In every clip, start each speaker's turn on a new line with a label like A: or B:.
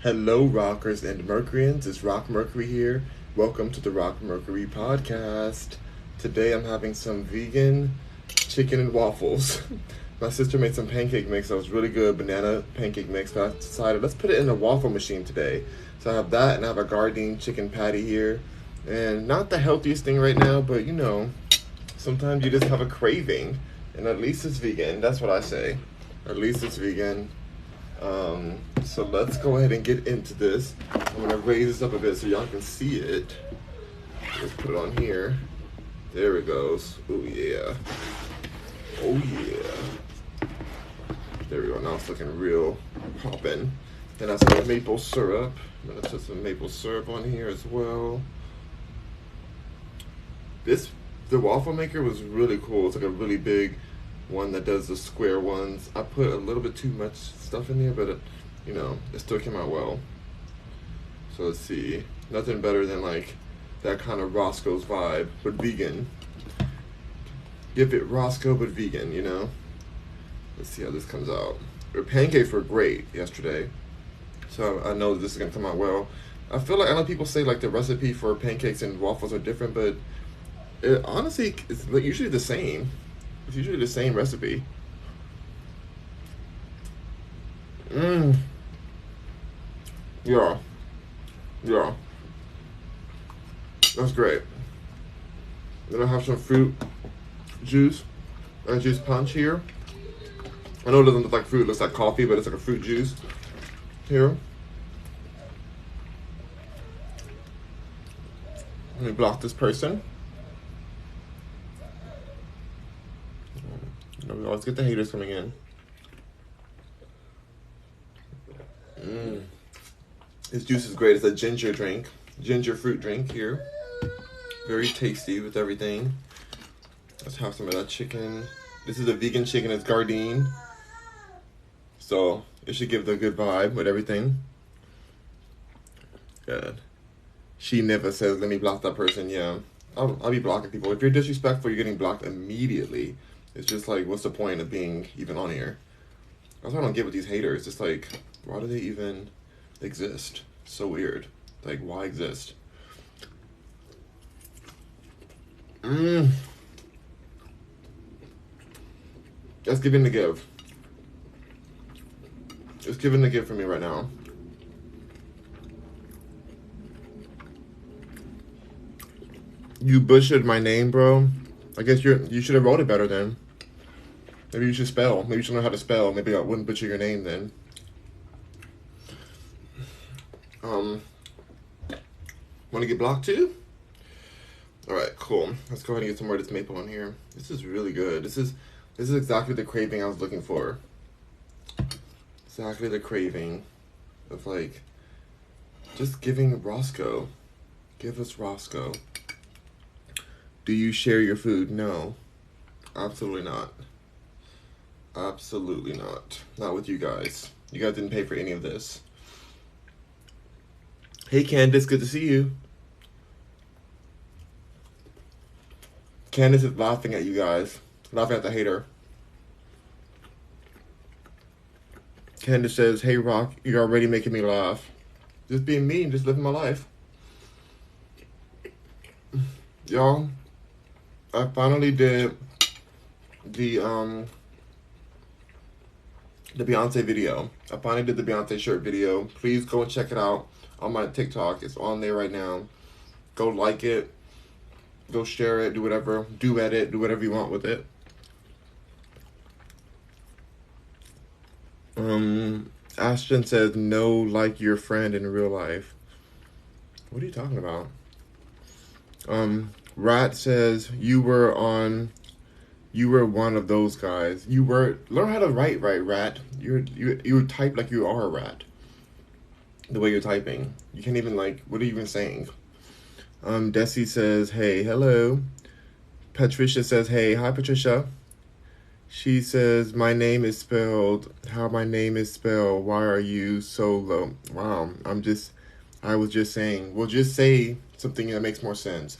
A: Hello, rockers and Mercuryans. It's Rock Mercury here. Welcome to the Rock Mercury podcast. Today I'm having some vegan chicken and waffles. My sister made some pancake mix that was really good, banana pancake mix, but I decided let's put it in a waffle machine today. So I have that and I have a gardein chicken patty here. And not the healthiest thing right now, but sometimes you just have a craving. And at least it's vegan. That's what I say. At least it's vegan. So let's go ahead and get into this. I'm gonna raise this up a bit so y'all can see it. Let's put it on here. There it goes. Oh yeah. Oh yeah. There we go. Now it's looking real poppin'. Then I some maple syrup. I'm gonna put some maple syrup on here as well. The waffle maker was really cool. It's like a really big one that does the square ones. I put a little bit too much stuff in there, but it still came out well. So let's see. Nothing better than like that kind of Roscoe's vibe, but vegan. Give it Roscoe, but vegan. Let's see how this comes out. The pancakes were great yesterday, so I know this is gonna come out well. I feel like I know people say like the recipe for pancakes and waffles are different, but honestly, it's usually the same. It's usually the same recipe. Yeah. Yeah. That's great. Then I have some fruit juice and juice punch here. I know it doesn't look like fruit, it looks like coffee, but it's like a fruit juice here. Let me block this person. We always get the haters coming in. This juice is great. It's a ginger fruit drink here. Very tasty with everything. Let's have some of that chicken. This is a vegan chicken. It's gardein, so it should give the good vibe with everything. Good. She never says, "Let me block that person." Yeah, I'll be blocking people. If you're disrespectful, you're getting blocked immediately. It's just like, what's the point of being even on here? That's what I don't get with these haters. It's like, why do they even exist? So weird. Like, why exist? That's giving the give. It's giving the give for me right now. You butchered my name, bro. I guess you should have wrote it better then. Maybe you should spell. Maybe you should know how to spell. Maybe I wouldn't butcher your name then. Want to get blocked too? Alright, cool. Let's go ahead and get some more of this maple on here. This is really good. This is exactly the craving I was looking for. Exactly the craving of like just giving Roscoe. Give us Roscoe. Do you share your food? No. Absolutely not. Absolutely not. Not with you guys. You guys didn't pay for any of this. Hey Candace, good to see you. Candace is laughing at you guys. Laughing at the hater. Candace says, "Hey Rock, you're already making me laugh." Just being me, just living my life. Y'all, I finally did the Beyonce video. I finally did the Beyonce shirt video. Please go and check it out on my TikTok. It's on there right now. Go like it. Go share it. Do whatever. Duet it. Do whatever you want with it. Ashton says, "No, like your friend in real life." What are you talking about? Rat says, you were one of those guys. Learn how to write right, Rat. You type like you are a rat. The way you're typing. You can't even what are you even saying? Desi says, "Hey, hello." Patricia says, "Hey, hi Patricia." She says, my name is spelled how my name is spelled. Why are you so low? Wow, I was just saying. Well, just say something that makes more sense.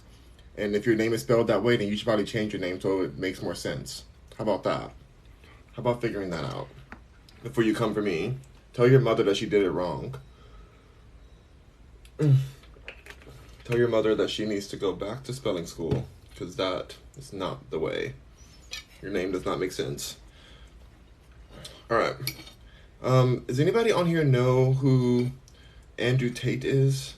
A: And if your name is spelled that way, then you should probably change your name so it makes more sense. How about that? How about figuring that out before you come for me? Tell your mother that she did it wrong. Tell your mother that she needs to go back to spelling school, because that is not the way. Your name does not make sense. Alright. Does anybody on here know who Andrew Tate is?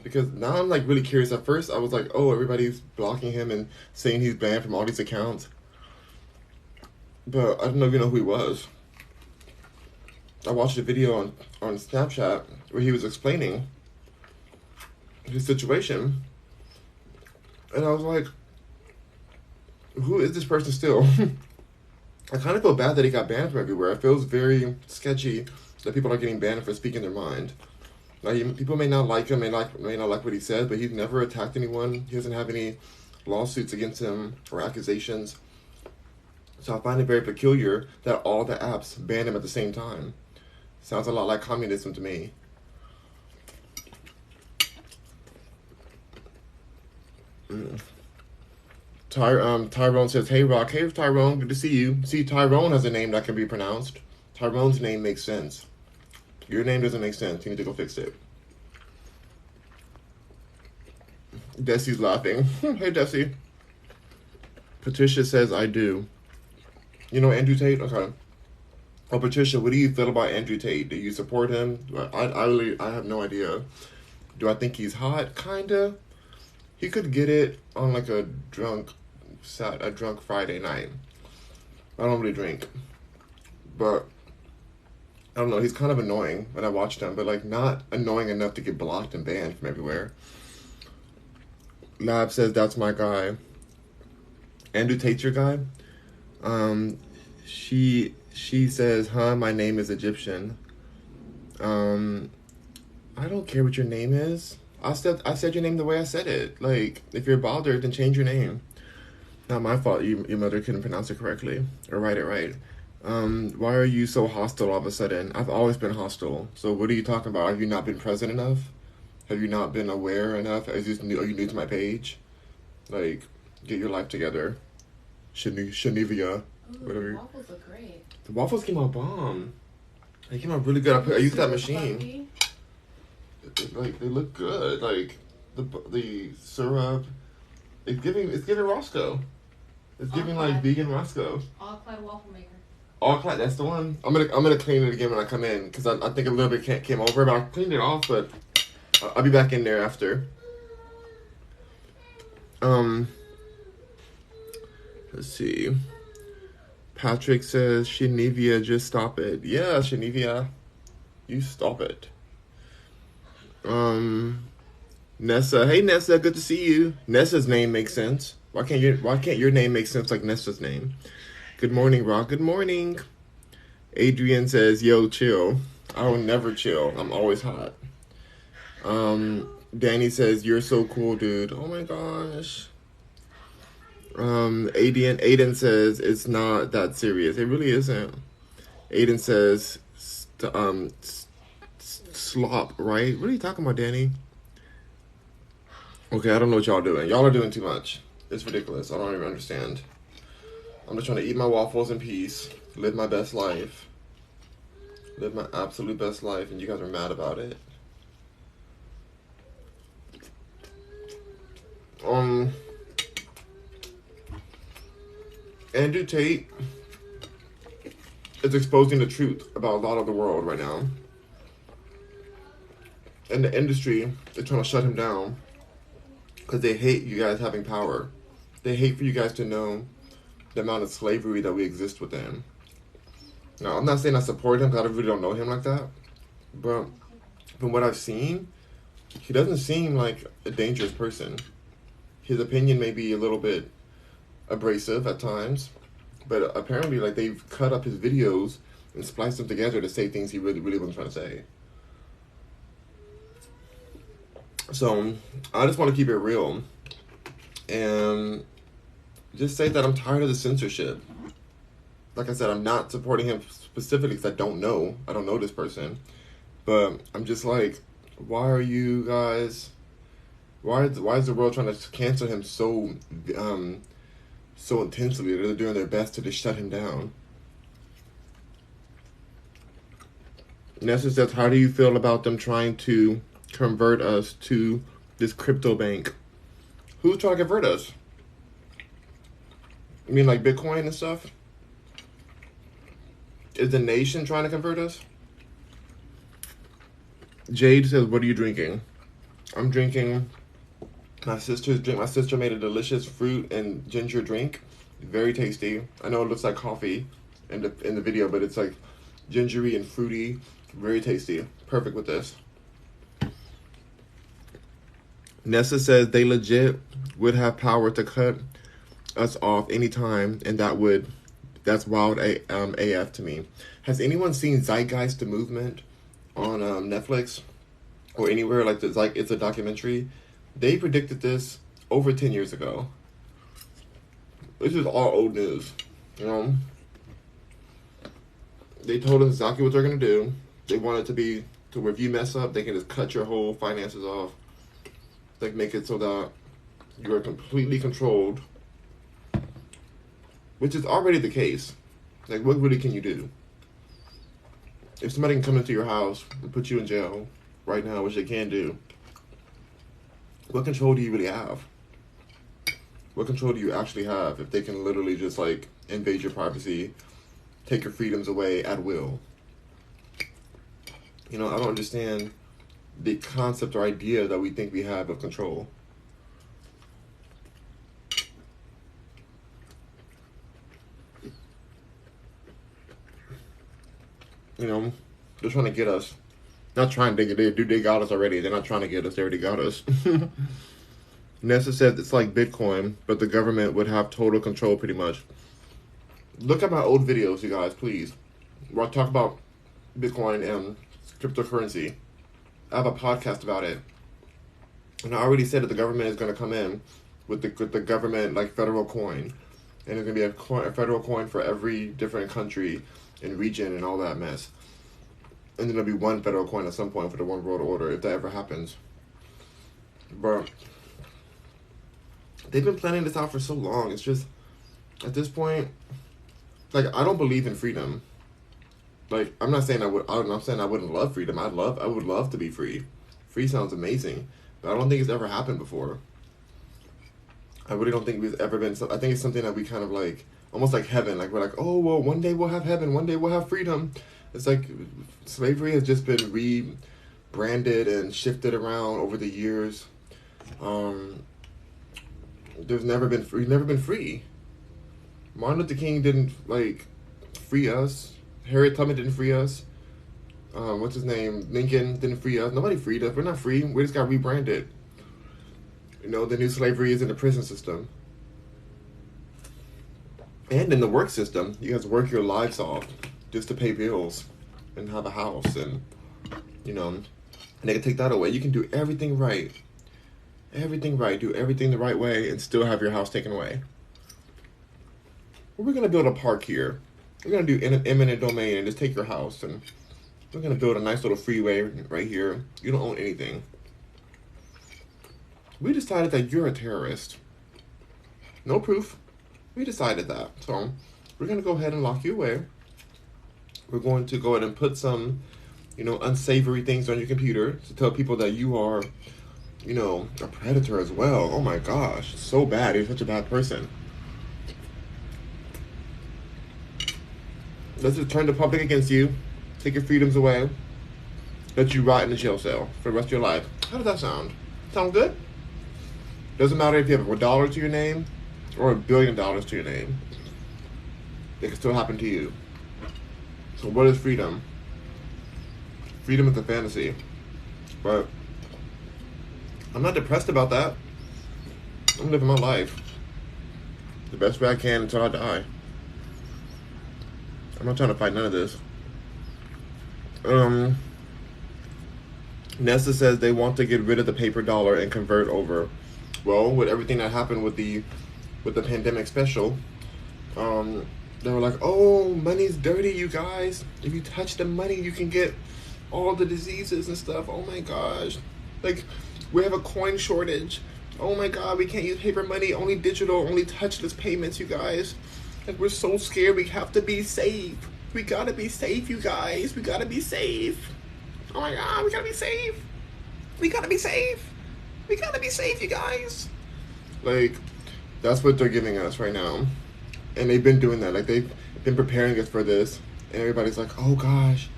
A: Because now I'm like really curious. At first I was like, oh, everybody's blocking him and saying he's banned from all these accounts. But I don't even know who he was. I watched a video on Snapchat where he was explaining his situation. And I was like, who is this person still? I kind of feel bad that he got banned from everywhere. It feels very sketchy that people are getting banned for speaking their mind. Like, people may not like him, may not like what he said, but he's never attacked anyone. He doesn't have any lawsuits against him or accusations. So I find it very peculiar that all the apps banned him at the same time. Sounds a lot like communism to me. Tyrone says, hey Rock, hey Tyrone, good to see you. See, Tyrone has a name that can be pronounced. Tyrone's name makes sense. Your name doesn't make sense. You need to go fix it. Desi's laughing. Hey Desi. Patricia says, I do. You know Andrew Tate? Okay. Oh, Patricia, what do you feel about Andrew Tate? Do you support him? I have no idea. Do I think he's hot? Kinda. He could get it on like a drunk Friday night. I don't really drink, but I don't know. He's kind of annoying when I watched him, but like not annoying enough to get blocked and banned from everywhere. Lab says that's my guy. Andrew Tate's your guy. She says, huh, my name is Egyptian. I don't care what your name is. I said your name the way I said it. Like, if you're bothered, then change your name. Not my fault your mother couldn't pronounce it correctly or write it right. Why are you so hostile all of a sudden? I've always been hostile. So what are you talking about? Have you not been present enough? Have you not been aware enough? Are you new to my page? Like, get your life together. Shanivia. Whatever.
B: The waffles look great.
A: The waffles came out bomb. They came out really good. I used that machine. Like, they look good. Like the syrup. It's giving Roscoe. It's giving like vegan Roscoe.
B: All Clad waffle maker.
A: All Clad, that's the one. I'm gonna clean it again when I come in because I think a little bit came over, but I cleaned it off. But I'll be back in there after. Let's see. Patrick says, Shanivia, just stop it. Yeah, Shanivia, you stop it. Nessa, hey Nessa, good to see you. Nessa's name makes sense. Why can't your name make sense like Nessa's name? Good morning, Rock. Good morning. Adrian says, yo, chill. I will never chill. I'm always hot. Danny says, you're so cool, dude. Oh my gosh. Aiden says, it's not that serious. It really isn't. Aiden says, slop, right? What are you talking about, Danny? Okay, I don't know what y'all doing. Y'all are doing too much. It's ridiculous. I don't even understand. I'm just trying to eat my waffles in peace, live my best life, live my absolute best life, and you guys are mad about it. Andrew Tate is exposing the truth about a lot of the world right now. And the industry is trying to shut him down because they hate you guys having power. They hate for you guys to know the amount of slavery that we exist within. Now, I'm not saying I support him because I really don't know him like that. But from what I've seen, he doesn't seem like a dangerous person. His opinion may be a little bit abrasive at times, but apparently like they've cut up his videos and spliced them together to say things he really wasn't trying to say. So I just want to keep it real and just say that I'm tired of the censorship. Like I said, I'm not supporting him specifically because I don't know this person, but I'm just like, why are you guys, why is the world trying to cancel him so intensely? They're doing their best to just shut him down. Nessa says, how do you feel about them trying to convert us to this crypto bank. Who's trying to convert us? You mean like Bitcoin and stuff? Is the nation trying to convert us? Jade says, what are you drinking? I'm drinking my sister's drink. My sister made a delicious fruit and ginger drink. Very tasty. I know it looks like coffee in the video, but it's like gingery and fruity. Very tasty. Perfect with this. Nessa says they legit would have power to cut us off anytime, and that's wild AF to me. Has anyone seen Zeitgeist the Movement on Netflix or anywhere like this? Like, it's a documentary. They predicted this over 10 years ago. This is all old news, you know. They told us exactly what they're gonna do. They want it to be to where if you mess up, they can just cut your whole finances off. Like, make it so that you are completely controlled, which is already the case. Like, what really can you do? If somebody can come into your house and put you in jail right now, which they can do, what control do you really have? What control do you actually have if they can literally just, like, invade your privacy, take your freedoms away at will? You know, I don't understand the concept or idea that we think we have of control. You know, they're trying to get us. Not trying to get it. Dude, they got us already. They're not trying to get us. They already got us. Nessa said it's like Bitcoin, but the government would have total control pretty much. Look at my old videos, you guys, please, where I talk about Bitcoin and cryptocurrency. I have a podcast about it. And I already said that the government is going to come in with the government, like, federal coin. And there's going to be a federal coin for every different country and region and all that mess. And then there'll be one federal coin at some point for the one world order, if that ever happens. But they've been planning this out for so long. It's just, at this point, like, I don't believe in freedom. Like, I'm not saying I'm saying I wouldn't love freedom. I would love to be free. Free sounds amazing. But I don't think it's ever happened before. I really don't think we've ever been, I think it's something that we kind of like, almost like heaven. Like, we're like, oh, well, one day we'll have heaven. One day we'll have freedom. It's like slavery has just been rebranded and shifted around over the years. We've never been free. Martin Luther King didn't, like, free us. Harriet Tubman didn't free us. What's his name? Lincoln didn't free us. Nobody freed us. We're not free. We just got rebranded. You know, the new slavery is in the prison system. And in the work system. You guys work your lives off just to pay bills and have a house. And, you know, and they can take that away. You can do everything right. Everything right. Do everything the right way and still have your house taken away. We're going to build a park here. We're going to do eminent domain and just take your house. And we're going to build a nice little freeway right here. You don't own anything. We decided that you're a terrorist. No proof. We decided that. So we're going to go ahead and lock you away. We're going to go ahead and put some, you know, unsavory things on your computer to tell people that you are, you know, a predator as well. Oh my gosh. So bad. You're such a bad person. Let's just turn the public against you. Take your freedoms away. Let you rot in the jail cell for the rest of your life. How does that sound? Sound good? Doesn't matter if you have $1 to your name or $1 billion to your name. It can still happen to you. So what is freedom? Freedom is a fantasy. But I'm not depressed about that. I'm living my life the best way I can until I die. I'm not trying to fight none of this. Nessa says they want to get rid of the paper dollar and convert over. Well, with everything that happened with the pandemic special, they were like, oh, money's dirty, you guys. If you touch the money, you can get all the diseases and stuff. Oh my gosh. Like, we have a coin shortage. Oh my God, we can't use paper money, only digital, only touchless payments, you guys. Like, we're so scared. We have to be safe. We gotta be safe, you guys. We gotta be safe. Oh my God, we gotta be safe. We gotta be safe. We gotta be safe, you guys. Like, that's what they're giving us right now. And they've been doing that. Like, they've been preparing us for this. And everybody's like, oh gosh,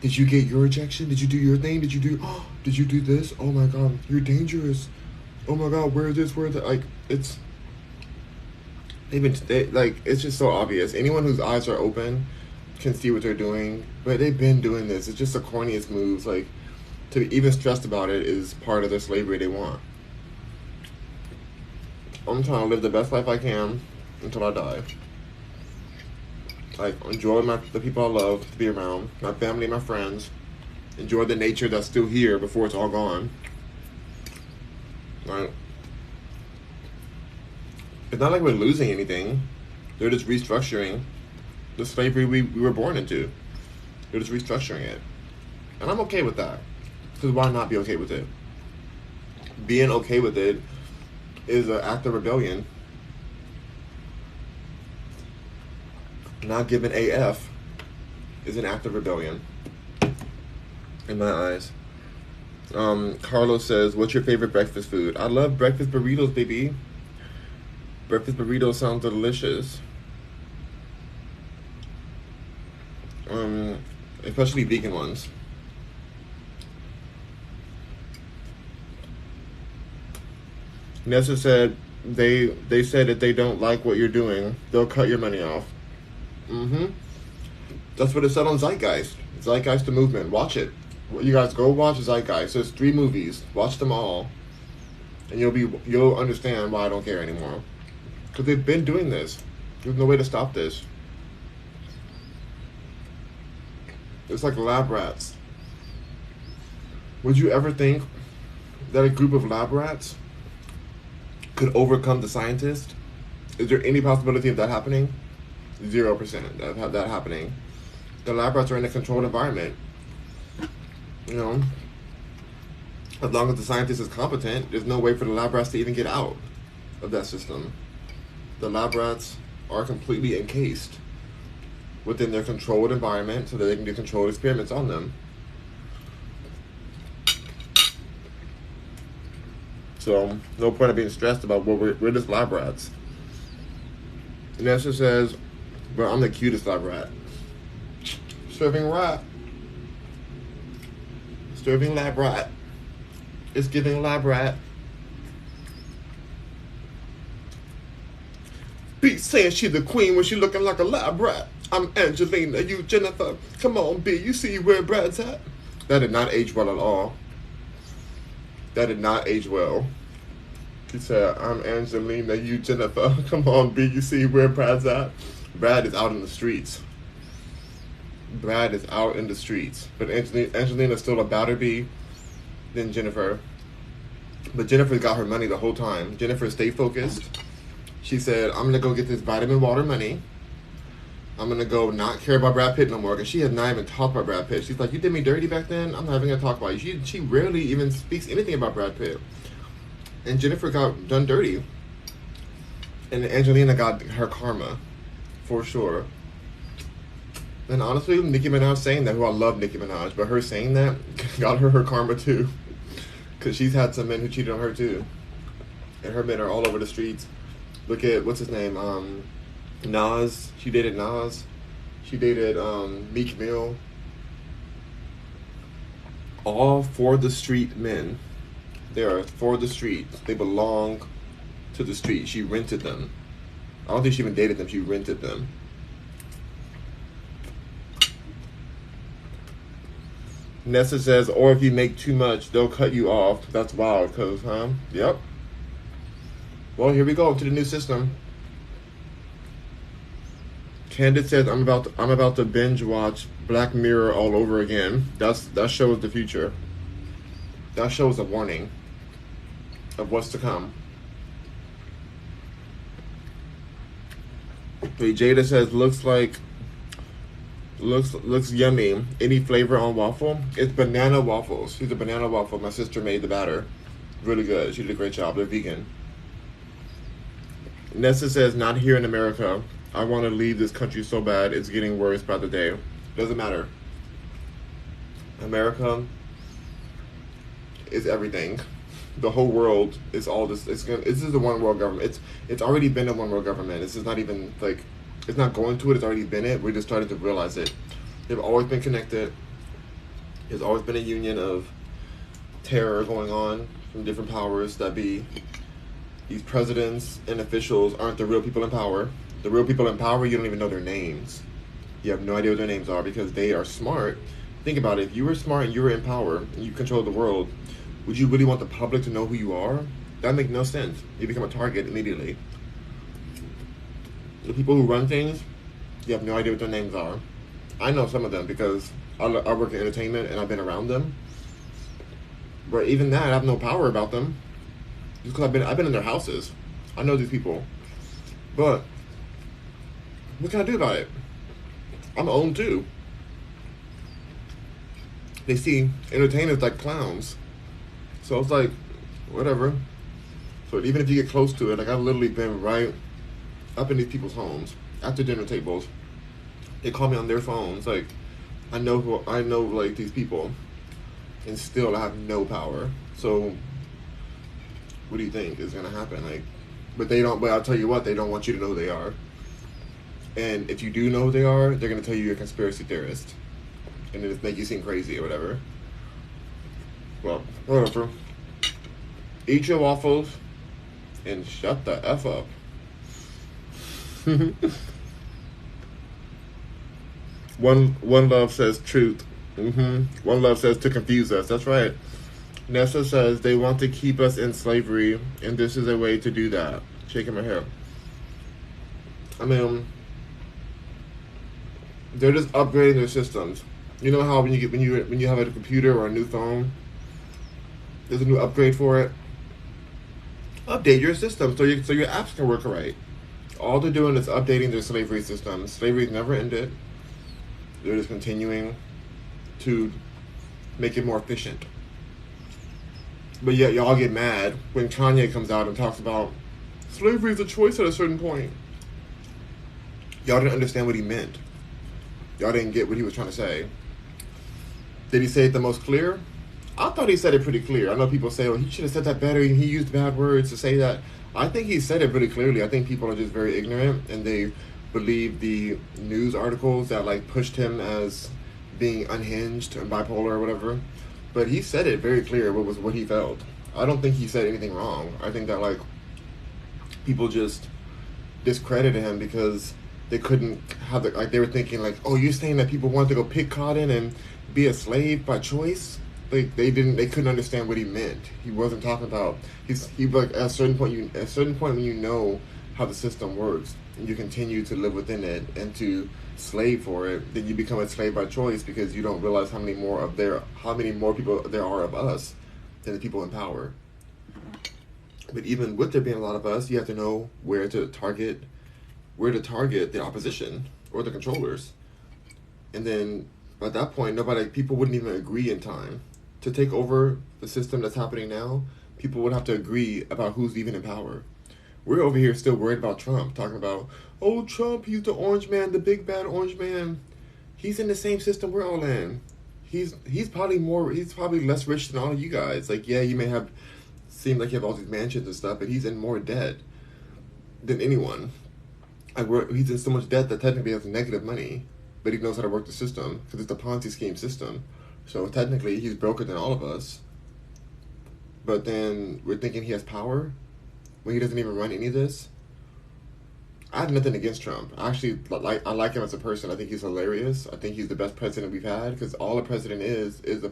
A: did you get your injection? Did you do your thing? Did you do this? Oh my god, you're dangerous. Oh my god, where is this? Where is that? Like, it's, like, it's just so obvious. Anyone whose eyes are open can see what they're doing. But they've been doing this. It's just the corniest moves. Like, to be even stressed about it is part of the slavery they want. I'm trying to live the best life I can until I die. Like, enjoy the people I love to be around, my family, my friends. Enjoy the nature that's still here before it's all gone. Right? It's not like we're losing anything. They're just restructuring the slavery we were born into. They're just restructuring it. And I'm okay with that. Because why not be okay with it? Being okay with it is an act of rebellion. Not giving AF is an act of rebellion. In my eyes. Carlos says, what's your favorite breakfast food? I love breakfast burritos, baby. Breakfast burritos sound delicious. Especially vegan ones. Nessa said they said if they don't like what you're doing, they'll cut your money off. That's what it said on Zeitgeist. Zeitgeist the movement. Watch it. You guys go watch Zeitgeist. There's 3 movies. Watch them all, and you'll understand why I don't care anymore. Because they've been doing this. There's no way to stop this. It's like lab rats. Would you ever think that a group of lab rats could overcome the scientist? Is there any possibility of that happening? 0% of that happening. The lab rats are in a controlled environment. You know, as long as the scientist is competent, there's no way for the lab rats to even get out of that system. The lab rats are completely encased within their controlled environment so that they can do controlled experiments on them. So, no point of being stressed about we're just lab rats. Nessa says, bro, I'm the cutest lab rat. Serving rat. Serving lab rat. It's giving lab rat. B saying she the queen when she looking like a lab rat. I'm Angelina, you Jennifer. Come on, B, you see where Brad's at? That did not age well at all. That did not age well. She said, I'm Angelina, you Jennifer. Come on, B, you see where Brad's at? Brad is out in the streets. Brad is out in the streets. But Angelina's still a better B than Jennifer. But Jennifer got her money the whole time. Jennifer stayed focused. She said, I'm going to go get this vitamin water money. I'm going to go not care about Brad Pitt no more. Because she had not even talked about Brad Pitt. She's like, you did me dirty back then? I'm not even going to talk about you. She rarely even speaks anything about Brad Pitt. And Jennifer got done dirty. And Angelina got her karma. For sure. And honestly, Nicki Minaj saying that, who I love Nicki Minaj, but her saying that got her karma too. Because she's had some men who cheated on her too. And her men are all over the streets. Look at, what's his name? Nas. She dated Nas. She dated Meek Mill. All for the street men. They are for the street. They belong to the street. She rented them. I don't think she even dated them. She rented them. Nessa says, or if you make too much, they'll cut you off. That's wild, cause, huh? Yep. Well, here we go to the new system. Candace says, I'm about to binge watch Black Mirror all over again. That shows the future. That shows a warning of what's to come. Wait, Jada says, looks yummy. Any flavor on waffle? It's banana waffles. She's a banana waffle. My sister made the batter. Really good. She did a great job. They're vegan. Nessa says, not here in America. I want to leave this country so bad. It's getting worse by the day. Doesn't matter. America is everything. The whole world is all this. This is the one world government. It's already been a one world government. This is not even like it's not going to it. It's already been it. We're just starting to realize it. They've always been connected. There's always been a union of terror going on from different powers that be these presidents and officials aren't the real people in power. The real people in power, you don't even know their names. You have no idea what their names are because they are smart. Think about it. If you were smart and you were in power and you controlled the world, would you really want the public to know who you are? That makes no sense. You become a target immediately. The people who run things, you have no idea what their names are. I know some of them because I work in entertainment and I've been around them. But even that, I have no power about them. Just because I've been in their houses. I know these people. But what can I do about it? I'm owned too. They see entertainers like clowns. So it's like, whatever. So even if you get close to it, like I've literally been right up in these people's homes at the dinner tables. They call me on their phones. Like I know like these people, and still I have no power. So what do you think is gonna happen? Like, but they don't. But I'll tell you what, they don't want you to know who they are. And if you do know who they are, they're gonna tell you you're a conspiracy theorist, and it make you seem crazy or whatever. Well, whatever. Eat your waffles and shut the F up. One love says truth. One love says to confuse us. That's right. Nessa says they want to keep us in slavery, and this is a way to do that. Shaking my head. I mean, they're just upgrading their systems. You know how when you have a computer or a new phone, there's a new upgrade for it. Update your system so your apps can work right. All they're doing is updating their slavery system. Slavery's never ended. They're just continuing to make it more efficient. But yet y'all get mad when Kanye comes out and talks about slavery is a choice at a certain point. Y'all didn't understand what he meant. Y'all didn't get what he was trying to say. Did he say it the most clear? I thought he said it pretty clear. I know people say, well, he should have said that better. He used bad words to say that. I think he said it really clearly. I think people are just very ignorant and they believe the news articles that like pushed him as being unhinged and bipolar or whatever. But he said it very clear what he felt. I don't think he said anything wrong. I think that like people just discredited him because they couldn't have they were thinking like, oh, you're saying that people want to go pick cotton and be a slave by choice? They couldn't understand what he meant. He wasn't talking about he like at a certain point when you know how the system works and you continue to live within it and to slave for it, then you become a slave by choice because you don't realize how many more people there are of us than the people in power. But even with there being a lot of us, you have to know where to target the opposition or the controllers. And then at that point people wouldn't even agree in time. To take over the system that's happening now, people would have to agree about who's even in power. We're over here still worried about Trump, talking about, oh, Trump, he's the orange man, the big bad orange man. He's in the same system we're all in. He's probably less rich than all of you guys. Like, yeah, you may seem like you have all these mansions and stuff, but he's in more debt than anyone. He's in so much debt that technically he has negative money, but he knows how to work the system because it's a Ponzi scheme system. So technically, he's broker than all of us. But then we're thinking he has power when he doesn't even run any of this. I have nothing against Trump. I like him as a person. I think he's hilarious. I think he's the best president we've had because all a president is a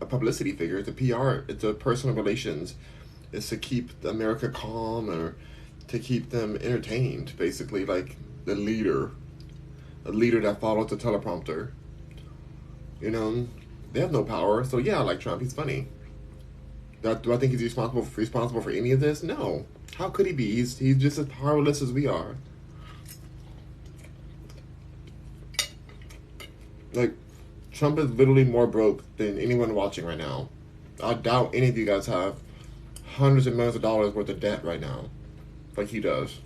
A: publicity figure. It's a PR. It's a personal relations. It's to keep America calm or to keep them entertained, basically, like a leader that follows the teleprompter. You know, they have no power. So yeah, I like Trump. He's funny. Do I think he's responsible for any of this? No. How could he be? He's just as powerless as we are. Like, Trump is literally more broke than anyone watching right now. I doubt any of you guys have hundreds of millions of dollars worth of debt right now, like he does.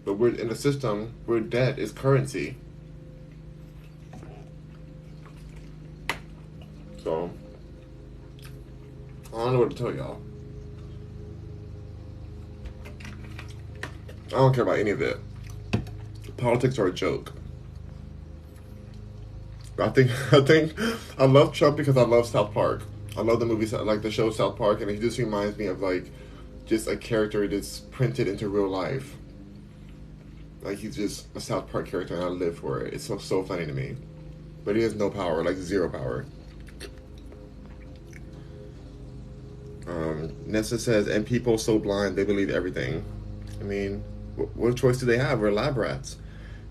A: But we're in a system where debt is currency. So, I don't know what to tell y'all. I don't care about any of it. Politics are a joke. I love Trump because I love South Park. I love the movie, like the show South Park, and he just reminds me of like just a character that's printed into real life. Like he's just a South Park character, and I live for it. It's so funny to me. But he has no power, like zero power. Nessa says, and people so blind they believe everything. I mean, what choice do they have? We're lab rats.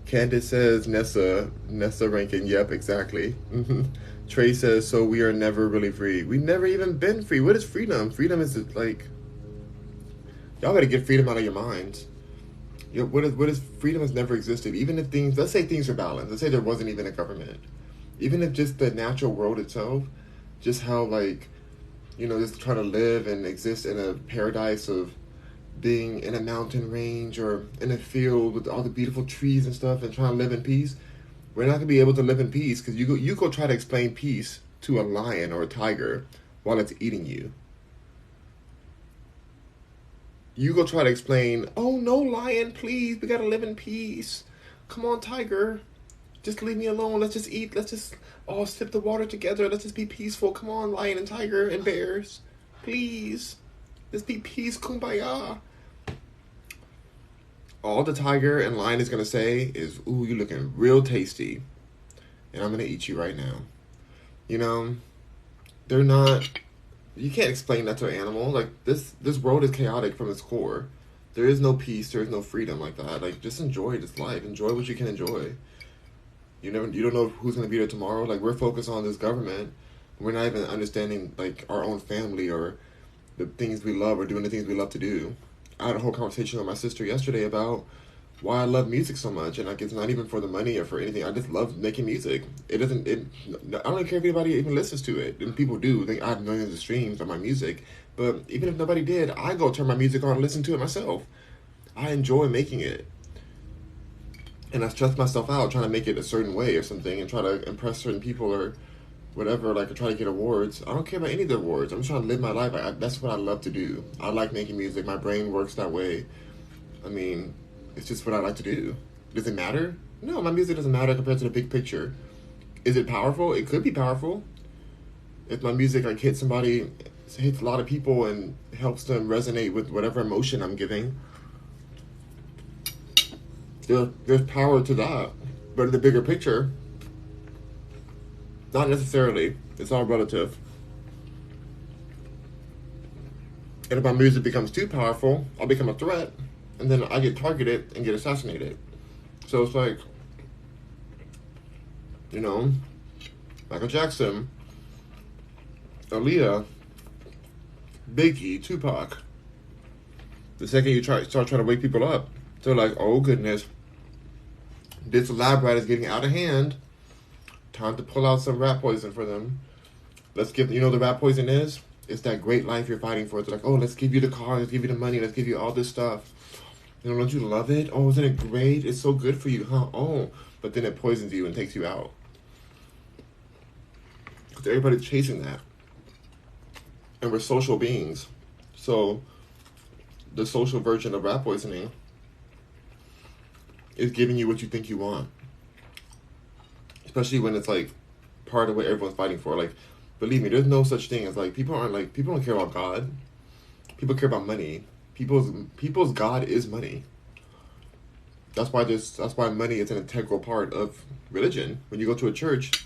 A: Candace says, Nessa ranking. Yep, exactly. Trey says, so we are never really free. We've never even been free. What is freedom? Freedom is like, y'all gotta get freedom out of your minds. What is freedom has never existed. Even if things, let's say things are balanced. Let's say there wasn't even a government. Even if just the natural world itself, just how like, just trying to live and exist in a paradise of being in a mountain range or in a field with all the beautiful trees and stuff and trying to live in peace. We're not going to be able to live in peace because you go try to explain peace to a lion or a tiger while it's eating you. You go try to explain, oh no, lion, please, we got to live in peace. Come on, tiger. Just leave me alone. Let's just eat. Let's just all sip the water together. Let's just be peaceful. Come on, lion and tiger and bears. Please. Let's be peace. Kumbaya. All the tiger and lion is going to say is, ooh, you're looking real tasty. And I'm going to eat you right now. They're not... You can't explain that to an animal. Like, this world is chaotic from its core. There is no peace. There is no freedom like that. Like, just enjoy this life. Enjoy what you can enjoy. You don't know who's going to be there tomorrow. Like, we're focused on this government. We're not even understanding, like, our own family or the things we love or doing the things we love to do. I had a whole conversation with my sister yesterday about why I love music so much. And, like, it's not even for the money or for anything. I just love making music. I don't care if anybody even listens to it. And people do. I have millions of streams on my music. But even if nobody did, I go turn my music on and listen to it myself. I enjoy making it. And I stress myself out trying to make it a certain way or something and try to impress certain people or whatever, like I try to get awards. I don't care about any of the awards. I'm just trying to live my life. That's what I love to do. I like making music. My brain works that way. I mean, it's just what I like to do. Does it matter? No, my music doesn't matter compared to the big picture. Is it powerful? It could be powerful. If my music like hits a lot of people and helps them resonate with whatever emotion I'm giving, there's power to that. But in the bigger picture, not necessarily. It's all relative. And if my music becomes too powerful, I'll become a threat. And then I get targeted and get assassinated. So it's like, Michael Jackson, Aaliyah, Biggie, Tupac. The second you start trying to wake people up, they're like, oh goodness, this lab rat is getting out of hand. Time to pull out some rat poison for them. Let's give, the rat poison is? It's that great life you're fighting for. It's like, oh, let's give you the car, let's give you the money, let's give you all this stuff. Don't you love it? Oh, isn't it great? It's so good for you, huh? Oh, but then it poisons you and takes you out. Because everybody's chasing that. And we're social beings. So, the social version of rat poisoning is giving you what you think you want. Especially when it's like part of what everyone's fighting for. Like, believe me, there's no such thing as like people don't care about God. People care about money. People's God is money. That's why money is an integral part of religion. When you go to a church,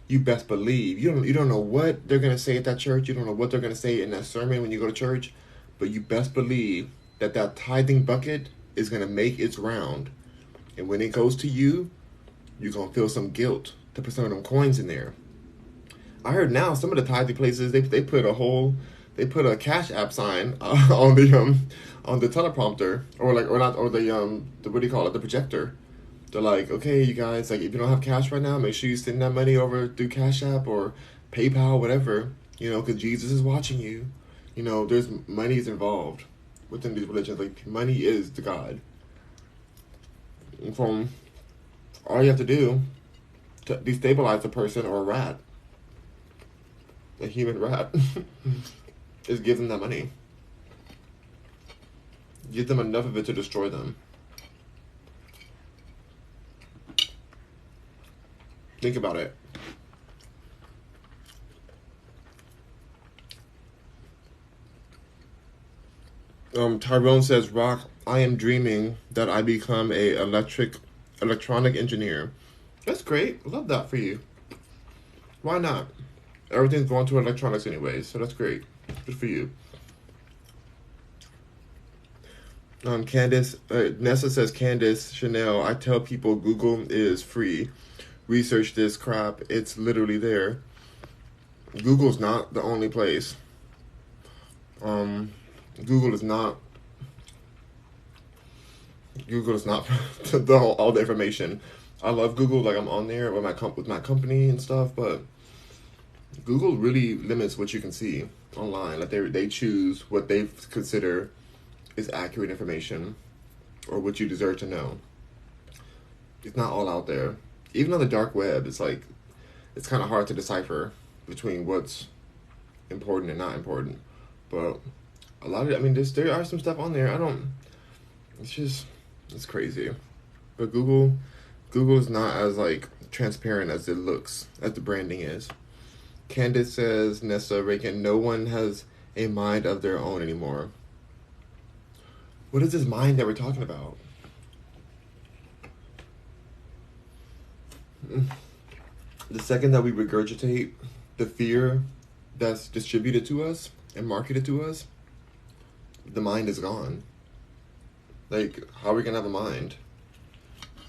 A: you best believe. You don't know what they're gonna say at that church. You don't know what they're gonna say in that sermon when you go to church, but you best believe that tithing bucket is gonna make its round. And when it goes to you, you're going to feel some guilt to put some of them coins in there. I heard now some of the tithing places, they put a Cash App sign on the teleprompter the what do you call it, the projector. They're like, okay, you guys, like if you don't have cash right now, make sure you send that money over through Cash App or PayPal, whatever, because Jesus is watching you. There's money's involved within these religions. Like money is the God. And from all you have to do to destabilize a person or a rat a human rat, is give them that money. Give them enough of it to destroy them. Think about it. Tyrone says, Rock, I am dreaming that I become a electronic engineer. That's great. Love that for you. Why not? Everything's going to electronics anyways, so that's great. Good for you. Nessa says, Candace, Chanel, I tell people Google is free. Research this crap. It's literally there. Google's not the only place. Google is not all the information. I love Google, like I'm on there with my company and stuff, but Google really limits what you can see online. Like they choose what they consider is accurate information or what you deserve to know. It's not all out there. Even on the dark web, it's kind of hard to decipher between what's important and not important. But a lot of it, I mean, there are some stuff on there. It's crazy. But Google is not as like transparent as it looks, as the branding is. Candace says, Nessa Reagan, no one has a mind of their own anymore. What is this mind that we're talking about? The second that we regurgitate the fear that's distributed to us and marketed to us, the mind is gone. Like, how are we gonna have a mind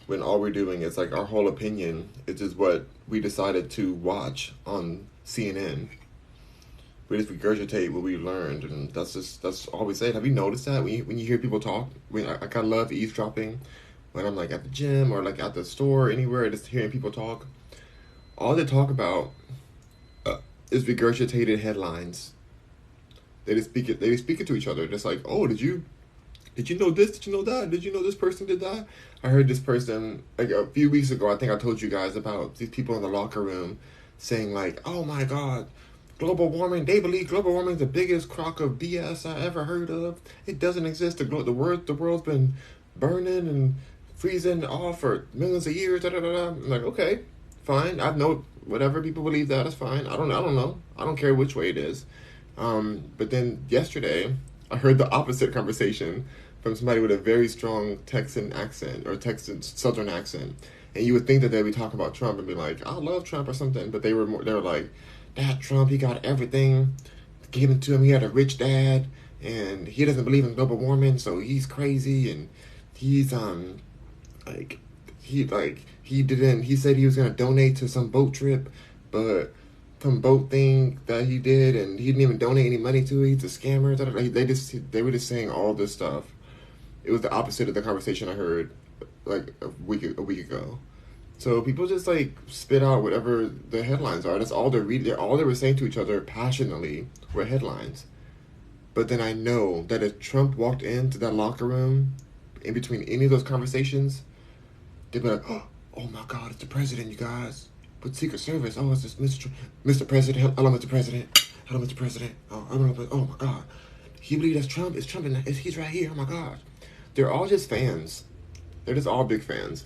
A: when all we're doing is like our whole opinion is just what we decided to watch on CNN? We just regurgitate what we learned, and that's all we say. Have you noticed that when you hear people talk? I kind of love eavesdropping when I'm like at the gym or like at the store, anywhere, just hearing people talk. All they talk about is regurgitated headlines. They just speak it to each other. Just like, oh, did you know this? Did you know that? Did you know this person did that? I heard this person like a few weeks ago. I think I told you guys about these people in the locker room saying like, oh my God, global warming. They believe global warming is the biggest crock of BS I ever heard of. It doesn't exist. The world's been burning and freezing off for millions of years. Da, da, da, da. I'm like, okay, fine. I know whatever people believe that is fine. I don't know. I don't care which way it is. But then yesterday, I heard the opposite conversation from somebody with a very strong Texan accent or Texan Southern accent, and you would think that they'd be talking about Trump and be like, "I love Trump" or something, but they were like, "That Trump, he got everything given to him. He had a rich dad, and he doesn't believe in global warming, so he's crazy, and he's he said he was gonna donate to some boat trip, but." Some boat thing that he did, and he didn't even donate any money to it. He's a scammer. They were just saying all this stuff. It was the opposite of the conversation I heard like a week ago. So people just like spit out whatever the headlines are. That's all all they were saying to each other passionately were headlines. But then I know that if Trump walked into that locker room in between any of those conversations, they'd be like, "Oh my God, it's the president, you guys." But Secret Service, oh, it's just Mr. President. Hello, Mr. President. Hello, Mr. President. Oh, I don't know, oh my God. He believes that's Trump. It's Trump, and he's right here. Oh my God. They're all just fans. They're just all big fans.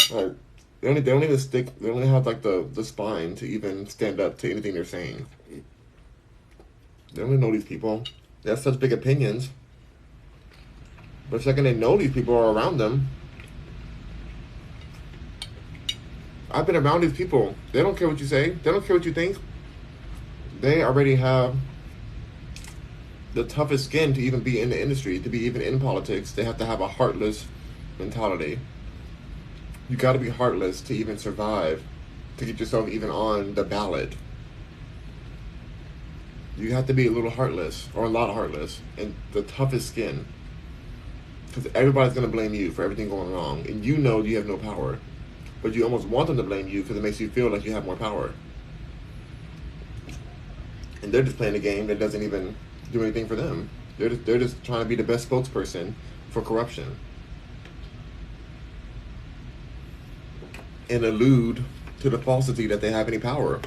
A: Like, they only have like the spine to even stand up to anything they're saying. They don't even know these people. They have such big opinions. But the second they know these people are around them, I've been around these people. They don't care what you say. They don't care what you think. They already have the toughest skin to even be in the industry, to be even in politics. They have to have a heartless mentality. You got to be heartless to even survive, to get yourself even on the ballot. You have to be a little heartless, or a lot of heartless, and the toughest skin. Because everybody's going to blame you for everything going wrong, and you know you have no power. But you almost want them to blame you because it makes you feel like you have more power. And they're just playing a game that doesn't even do anything for them. They're just trying to be the best spokesperson for corruption. And allude to the falsity that they have any power.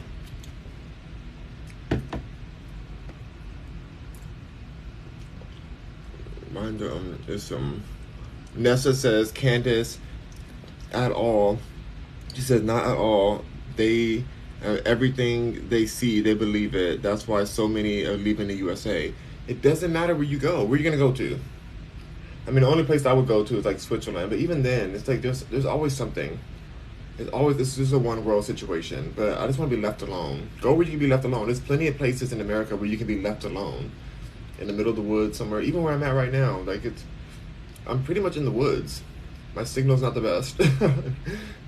A: And Nessa says Candace at all. She says not at all. They everything they see, they believe it. That's why so many are leaving the USA. It doesn't matter where you go. Where are you gonna go to? I mean, the only place I would go to is like Switzerland. But even then, it's like there's always something. It's always this is a one world situation. But I just want to be left alone. Go where you can be left alone. There's plenty of places in America where you can be left alone, in the middle of the woods somewhere. Even where I'm at right now, like I'm pretty much in the woods. My signal's not the best,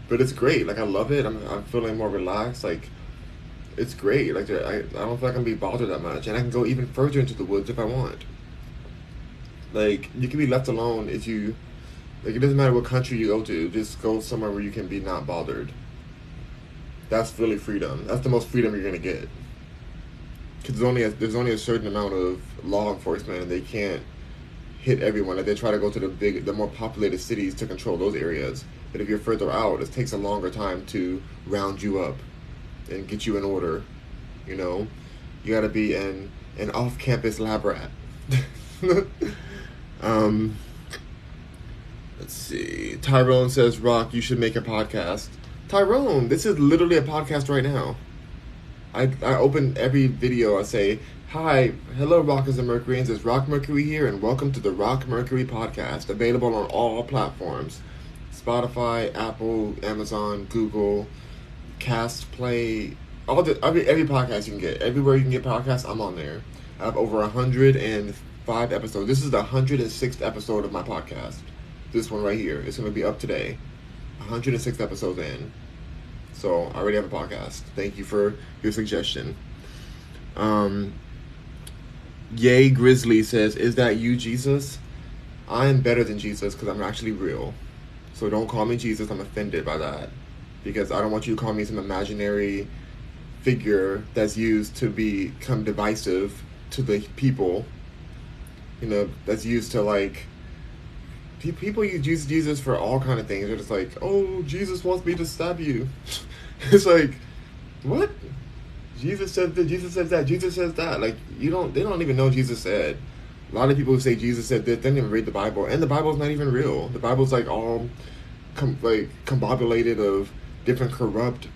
A: but it's great. Like I love it. I'm feeling more relaxed. Like it's great. Like I don't feel like I'm being bothered that much, and I can go even further into the woods if I want. Like you can be left alone if you, like it doesn't matter what country you go to. Just go somewhere where you can be not bothered. That's really freedom. That's the most freedom you're gonna get. Because there's only a certain amount of law enforcement, and they can't hit everyone. Like they try to go to the more populated cities to control those areas. But if you're further out, it takes a longer time to round you up and get you in order. You know, you got to be an off-campus lab rat. Let's see. Tyrone says, "Rock, you should make a podcast." Tyrone, this is literally a podcast right now. I open every video. I say, "Hi, hello, Rockers and Mercuryans. It's Rock Mercury here, and welcome to the Rock Mercury podcast, available on all platforms: Spotify, Apple, Amazon, Google, Cast Play, every podcast you can get. Everywhere you can get podcasts, I'm on there. I have over 105 episodes. This is the 106th episode of my podcast. This one right here. It's going to be up today. 106 episodes in. So I already have a podcast. Thank you for your suggestion." Yay Grizzly says, "Is that you, Jesus?" I am better than Jesus because I'm actually real. So don't call me Jesus. I'm offended by that. Because I don't want you to call me some imaginary figure that's used to become divisive to the people. You know, that's used to like... People use Jesus for all kind of things. They're just like, "Oh, Jesus wants me to stab you." It's like, what? Jesus says this, Jesus says that, Jesus says that. Like, they don't even know Jesus said. A lot of people who say Jesus said this, they didn't even read the Bible. And the Bible's not even real. The Bible's like all combobulated of different corrupt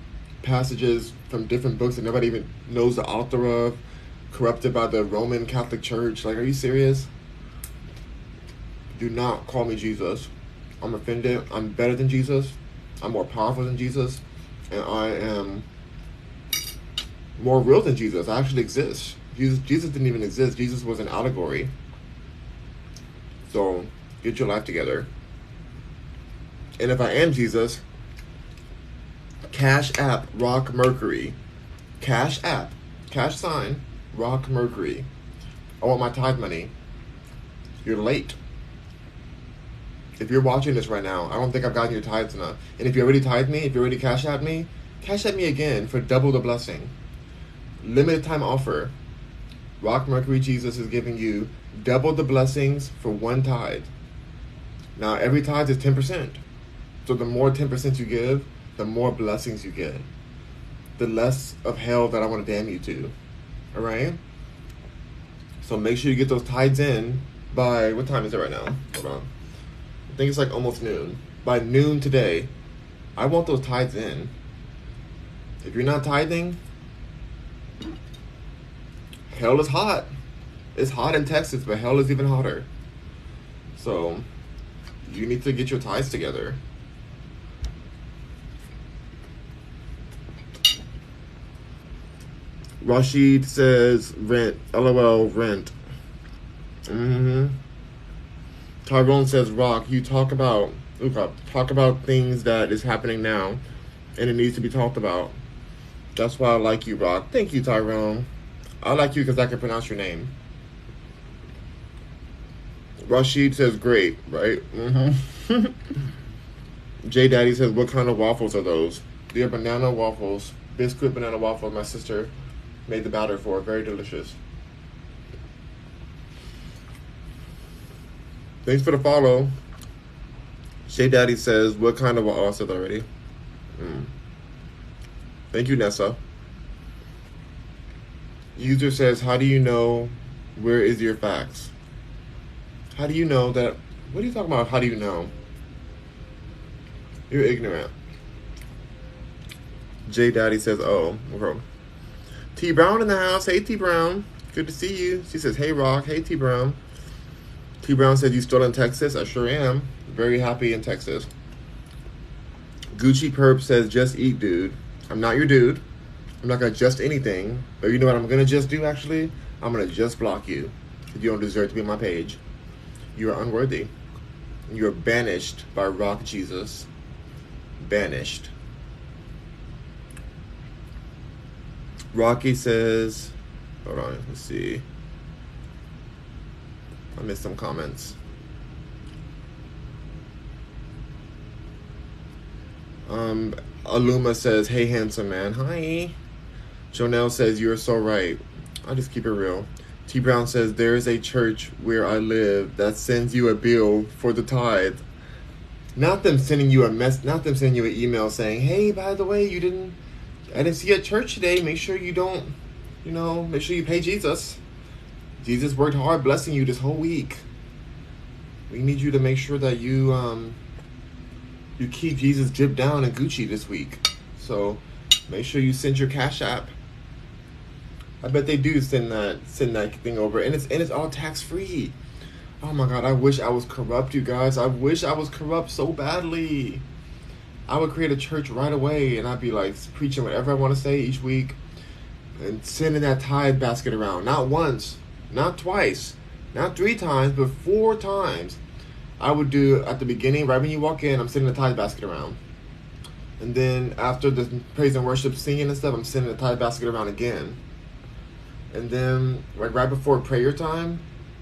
A: passages from different books that nobody even knows the author of, corrupted by the Roman Catholic Church. Like, are you serious? Do not call me Jesus. I'm offended. I'm better than Jesus. I'm more powerful than Jesus. And I am more real than Jesus. I actually exist. Jesus didn't even exist. Jesus was an allegory. So, get your life together. And if I am Jesus, Cash App, Rock Mercury. Cash App, cash sign, Rock Mercury. I want my tithe money. You're late. If you're watching this right now, I don't think I've gotten your tithes enough. And if you already tithed me, if you already cash at me again for double the blessing. Limited time offer. Rock Mercury Jesus is giving you double the blessings for one tithe. Now, every tithe is 10%. So the more 10% you give, the more blessings you get. The less of hell that I want to damn you to. Alright? So make sure you get those tithes in by... What time is it right now? Hold on. I think it's like almost noon. By noon today, I want those tithes in. If you're not tithing, hell is hot. It's hot in Texas, but hell is even hotter. So, you need to get your tithes together. Rashid says, rent. LOL, rent. Tyrone says, Rock, you talk about things that is happening now, and it needs to be talked about. That's why I like you, Rock. Thank you, Tyrone. I like you because I can pronounce your name. Rashid says, great, right? J Daddy says, what kind of waffles are those? They're banana waffles. Biscuit banana waffles. My sister made the batter for. Very delicious. Thanks for the follow. Shay Daddy says, what kind of... Oh, I said that already. Thank you, Nessa. User says, how do you know where is your facts? How do you know that? What are you talking about? How do you know? You're ignorant. J Daddy says, oh, okay. T Brown in the house. Hey, T Brown. Good to see you. She says, hey, Rock. Hey, T Brown. T Brown says, you still in Texas? I sure am. Very happy in Texas. Gucci Perp says, just eat, dude. I'm not your dude. I'm not going to just anything. But you know what I'm going to just do, actually? I'm going to just block you. You don't deserve to be on my page. You are unworthy. You are banished by Rock Jesus. Banished. Rocky says, hold on, let's see. I missed some comments. Aluma says, hey, handsome man. Hi. Jonelle says, you're so right. I'll just keep it real. T Brown says, there is a church where I live that sends you a bill for the tithe. Not them sending you not them sending you an email saying, hey, by the way, I didn't see you at church today. Make sure you don't, make sure you pay Jesus. Jesus worked hard blessing you this whole week. We need you to make sure that you keep Jesus dripped down in Gucci this week. So make sure you send your Cash App. I bet they do send that thing over, and it's all tax free. Oh my God, I wish I was corrupt, you guys. I wish I was corrupt so badly. I would create a church right away, and I'd be like preaching whatever I want to say each week, and sending that tithe basket around. Not once, not twice, not 3 times, but 4 times. I would do at the beginning, right when you walk in, I'm sending the tithe basket around. And then after the praise and worship singing and stuff, I'm sending the tithe basket around again. And then like right before prayer time,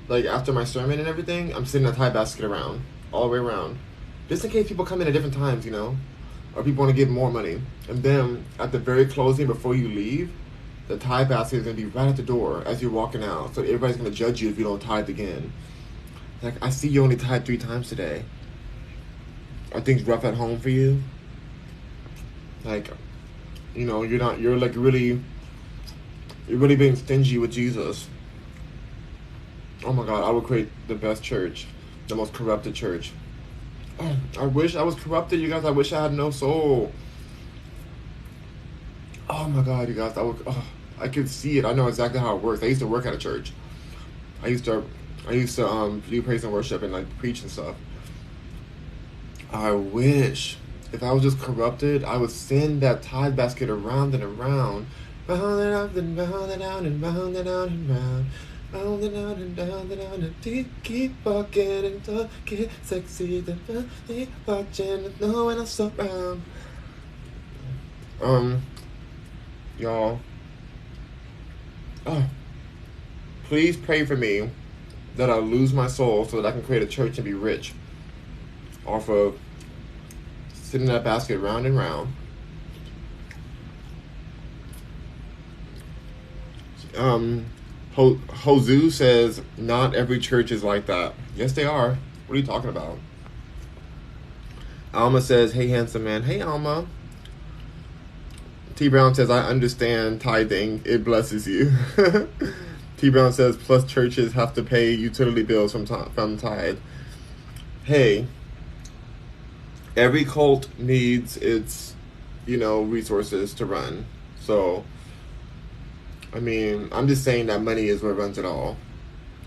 A: like after my sermon and everything, I'm sending the tithe basket around, all the way around. Just in case people come in at different times, or people want to give more money. And then at the very closing, before you leave, the tithe basket is going to be right at the door as you're walking out. So everybody's going to judge you if you don't tithe again. Like, I see you only tithe 3 times today. Are things rough at home for you? Like, you're really being stingy with Jesus. Oh my God, I would create the best church, the most corrupted church. Oh, I wish I was corrupted, you guys. I wish I had no soul. Oh my God, you guys, I could see it. I know exactly how it works. I used to work at a church. I used to do praise and worship and like preach and stuff. I wish if I was just corrupted, I would send that tithe basket around and around, round and up and round and down and round and down and round, round and down and down and down and keep walking and talking sexy, the keep watching and knowing I'm surround. Y'all. Oh, please pray for me that I lose my soul so that I can create a church and be rich off of sitting in that basket round and round. Josu says, not every church is like that. Yes, they are. What are you talking about? Alma says, hey, handsome man. Hey, Alma. T Brown says, I understand tithing. It blesses you. T Brown says, plus churches have to pay utility bills from tithe. Hey, every cult needs its, resources to run. So, I mean, I'm just saying that money is what runs it all.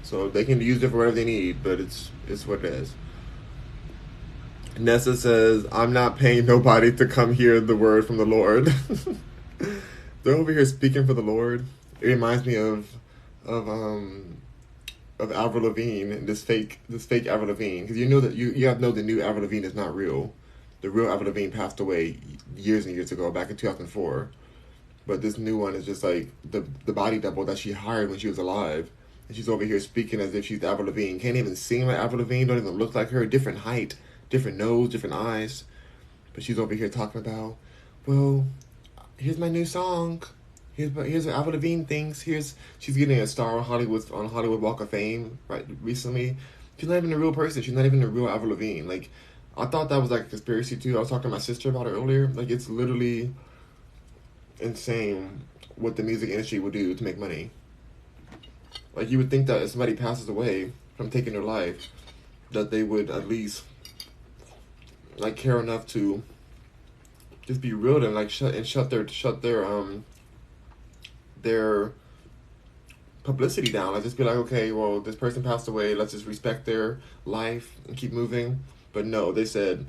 A: So they can use it for whatever they need, but it's what it is. Nessa says, I'm not paying nobody to come hear the word from the Lord. They're over here speaking for the Lord. It reminds me of Avril Lavigne, this fake Avril Lavigne, because you know that you have to know the new Avril Lavigne is not real. The real Avril Lavigne passed away years and years ago, back in 2004. But this new one is just like the body double that she hired when she was alive, and she's over here speaking as if she's Avril Lavigne. Can't even sing like Avril Lavigne. Don't even look like her. Different height, different nose, different eyes. But she's over here talking about, well, here's my new song. Here's what Avril Lavigne thinks. She's getting a star on Hollywood Walk of Fame right recently. She's not even a real person. She's not even a real Avril Lavigne. Like, I thought that was like a conspiracy too. I was talking to my sister about it earlier. Like, it's literally insane what the music industry would do to make money. Like, you would think that if somebody passes away, from taking their life, that they would at least like care enough to just be real and like shut their publicity down. Like just be like, okay, well, this person passed away. Let's just respect their life and keep moving. But no, they said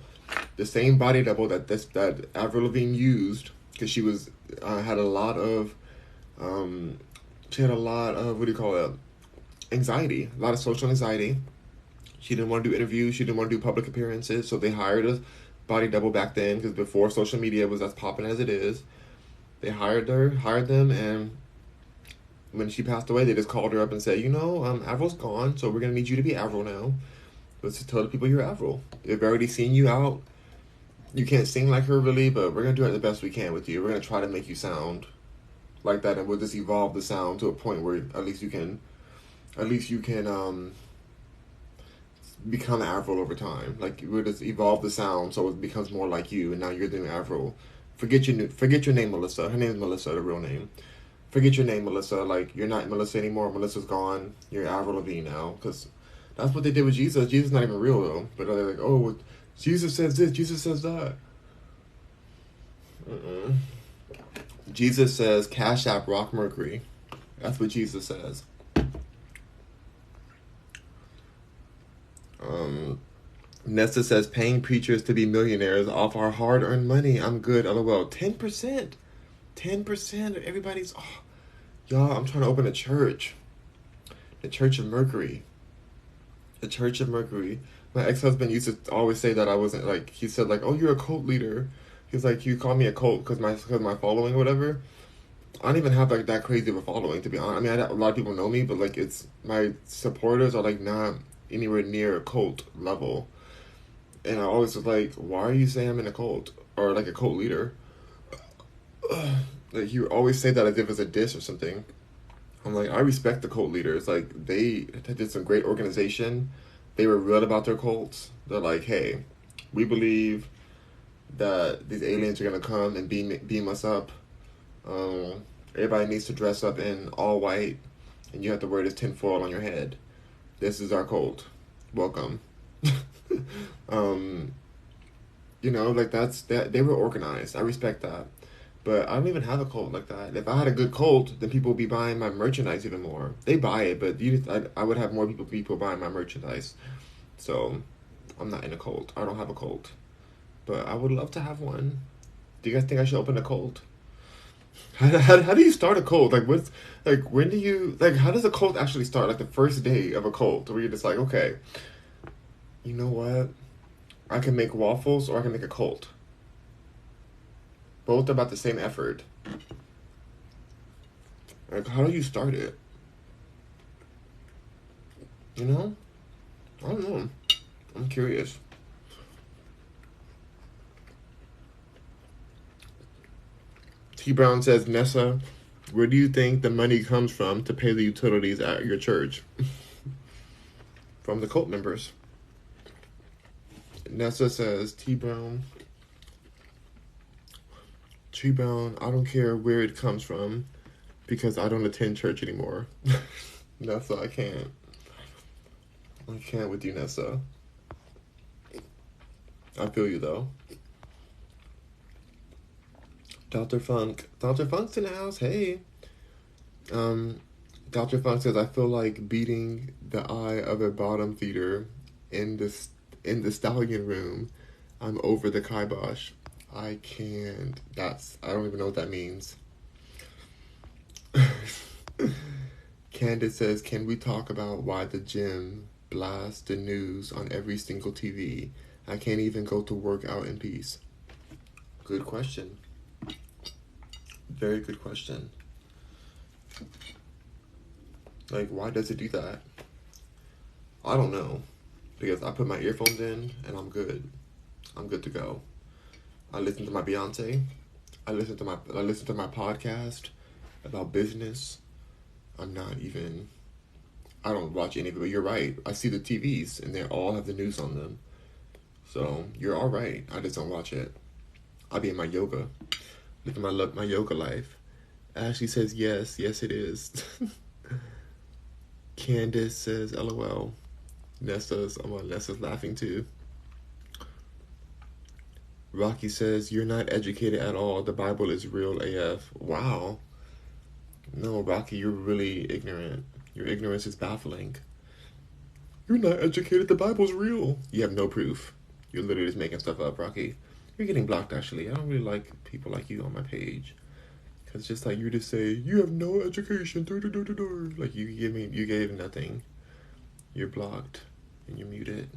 A: the same body double that Avril Lavigne used, because she was had a lot of she had a lot of, what do you call it, anxiety, a lot of social anxiety. She didn't want to do interviews. She didn't want to do public appearances. So they hired a body double back then, because before social media was as popping as it is. They hired them, and when she passed away, they just called her up and said, Avril's gone, so we're going to need you to be Avril now. Let's just tell the people you're Avril. They've already seen you out. You can't sing like her, really, but we're going to do it the best we can with you. We're going to try to make you sound like that, and we'll just evolve the sound to a point where at least you can become Avril over time. Like, we'll just evolve the sound so it becomes more like you, and now you're the new Avril. Forget your name, Melissa. Her name is Melissa, the real name. Forget your name, Melissa. Like, you're not Melissa anymore. Melissa's gone. You're Avril Lavigne now. Because that's what they did with Jesus. Jesus is not even real, though. But they're like, oh, Jesus says this. Jesus says that. Jesus says, Cash App Rock Mercury. That's what Jesus says. Nesta says, paying preachers to be millionaires off our hard-earned money. I'm good, LOL. 10%. 10% of everybody's... Oh, y'all, I'm trying to open a church. The Church of Mercury. The Church of Mercury. My ex-husband used to always say that I wasn't, like... He said, like, oh, you're a cult leader. He's like, you call me a cult because my following or whatever. I don't even have, like, that crazy of a following, to be honest. I mean, a lot of people know me, but, like, it's... My supporters are, like, not anywhere near a cult level. And I always was like, why are you saying I'm in a cult? Or, like, a cult leader? Like, you always say that as if it's a diss or something. I'm like, I respect the cult leaders. Like, they did some great organization. They were real about their cults. They're like, hey, we believe that these aliens are going to come and beam us up. Everybody needs to dress up in all white, and you have to wear this tinfoil on your head. This is our cult. Welcome. Like, that. They were organized. I respect that. But I don't even have a cult like that. If I had a good cult, then people would be buying my merchandise even more. They buy it, but I would have more people buying my merchandise. So, I'm not in a cult. I don't have a cult. But I would love to have one. Do you guys think I should open a cult? How do you start a cult? Like, when do you... Like, how does a cult actually start? Like, the first day of a cult, where you're just like, okay, you know what? I can make waffles or I can make a cult. Both about the same effort. Like, how do you start it? I don't know. I'm curious. T. Brown says, Nessa, where do you think the money comes from to pay the utilities at your church? From the cult members. Nessa says, T. Brown, I don't care where it comes from because I don't attend church anymore. Nessa, I can't. I can't with you, Nessa. I feel you, though. Dr. Funk's in the house. Hey. Dr. Funk says, I feel like beating the eye of a bottom feeder in the stallion room. I'm over the kibosh. I can't. I don't even know what that means. Candace says, can we talk about why the gym blasts the news on every single TV? I can't even go to work out in peace. Good question. Very good question. Like, why does it do that? I don't know. Because I put my earphones in and I'm good. I'm good to go. I listen to my Beyonce. I listen to my podcast about business. I don't watch any of it, but you're right. I see the TVs and they all have the news on them. So you're all right. I just don't watch it. I'll be in my yoga. Living my yoga life. Ashley says yes it is. Candace says LOL. Nessa's laughing too. Rocky says, "You're not educated at all. The Bible is real AF." Wow. No, Rocky, you're really ignorant. Your ignorance is baffling. You're not educated. The Bible's real. You have no proof. You're literally just making stuff up, Rocky. You're getting blocked, actually. I don't really like people like you on my page. Because it's just like you just say, you have no education. Like you gave nothing. You're blocked. And you're muted.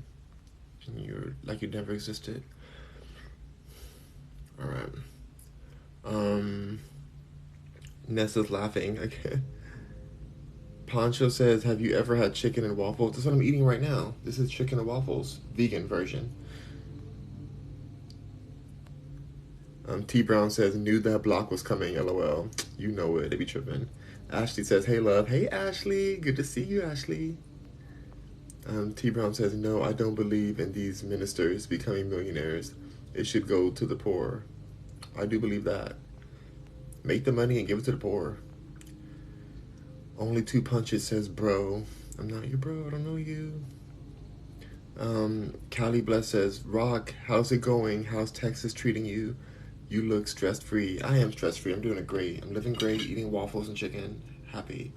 A: And you're like you never existed. Alright. Nessa's laughing. Okay. Poncho says, "Have you ever had chicken and waffles?" That's what I'm eating right now. This is chicken and waffles, vegan version. T Brown says, "Knew that block was coming. LOL." You know it. They be tripping. Ashley says, "Hey love." Hey Ashley. Good to see you, Ashley. T Brown says, "No, I don't believe in these ministers becoming millionaires. It should go to the poor." I do believe that. Make the money and give it to the poor. Only 2 punches says, "Bro." I'm not your bro. I don't know you. Callie Bless says, "Rock, how's it going? How's Texas treating you? You look stress-free." I am stress-free. I'm doing it great. I'm living great, eating waffles and chicken. Happy.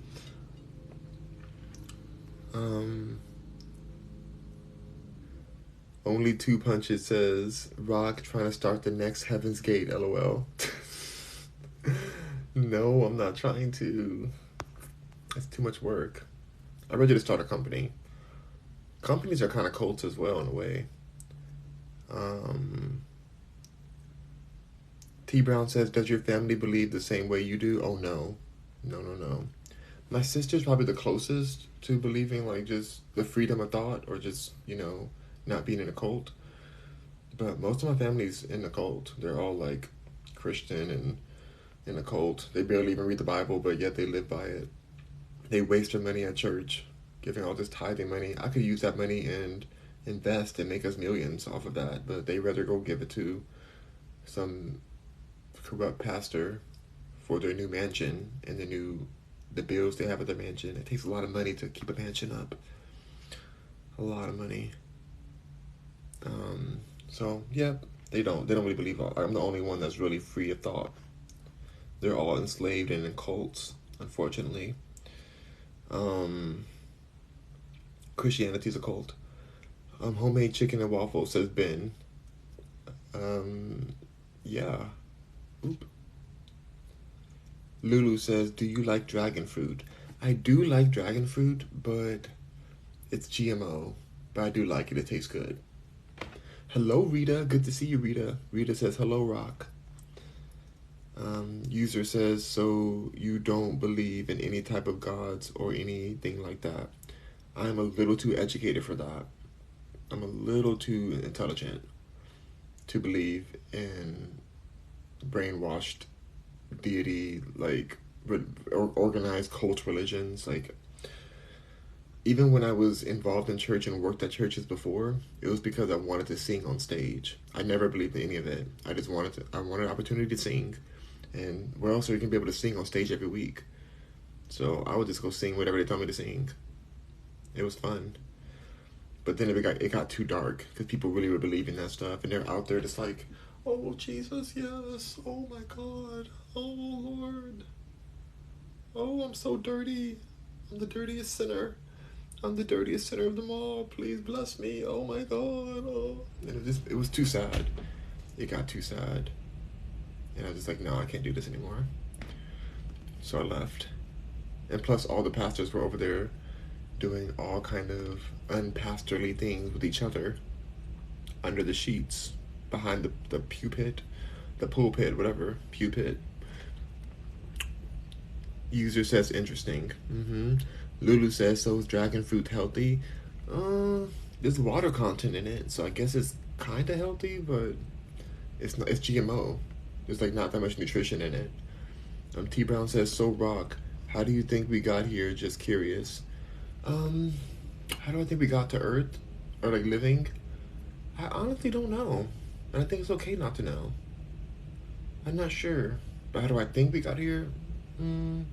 A: Only 2 punches says, "Rock trying to start the next Heaven's Gate, LOL." No, I'm not trying to. That's too much work. I'm ready to start a company. Companies are kind of cults as well in a way. T Brown says, "Does your family believe the same way you do?" Oh no. No. My sister's probably the closest to believing like just the freedom of thought or just, not being in a cult. But most of my family's in a cult. They're all like Christian and in a cult. They barely even read the Bible, but yet they live by it. They waste their money at church, giving all this tithing money. I could use that money and invest and make us millions off of that, but they rather go give it to some corrupt pastor for their new mansion and the bills they have at their mansion. It takes a lot of money to keep a mansion up. A lot of money. So yeah, they don't really believe. I'm the only one that's really free of thought. They're all enslaved and in cults, unfortunately. Christianity's a cult. Homemade chicken and waffles, says Ben. Yeah. Oop. Lulu says, "Do you like dragon fruit?" I do like dragon fruit, but it's GMO. But I do like it. It tastes good. Hello, Rita. Good to see you, Rita. Rita says, "Hello, Rock." User says, "So you don't believe in any type of gods or anything like that?" I'm a little too educated for that. I'm a little too intelligent to believe in brainwashed deity, like organized cult religions. Like, even when I was involved in church and worked at churches before, it was because I wanted to sing on stage. I never believed in any of it. I wanted an opportunity to sing. And where else are you going to be able to sing on stage every week? So I would just go sing whatever they told me to sing. It was fun. But then it got too dark because people really were believing that stuff. And they're out there just like, "Oh, Jesus, yes. Oh, my God. Oh, Lord. Oh, I'm so dirty. I'm the dirtiest sinner. I'm the dirtiest sinner of them all. Please bless me. Oh, my God. Oh." And it was too sad. It got too sad. And I was just like, no, I can't do this anymore. So I left. And plus, all the pastors were over there doing all kind of unpastorly things with each other under the sheets, behind the pulpit, pulpit. User says, "Interesting." Lulu says, "So is dragon fruit healthy?" There's water content in it, so I guess it's kind of healthy, but it's not. It's GMO. There's like not that much nutrition in it. T Brown says, "So Rock, how do you think we got here? Just curious." How do I think we got to Earth? Or like living? I honestly don't know. And I think it's okay not to know. I'm not sure. But how do I think we got here? Um,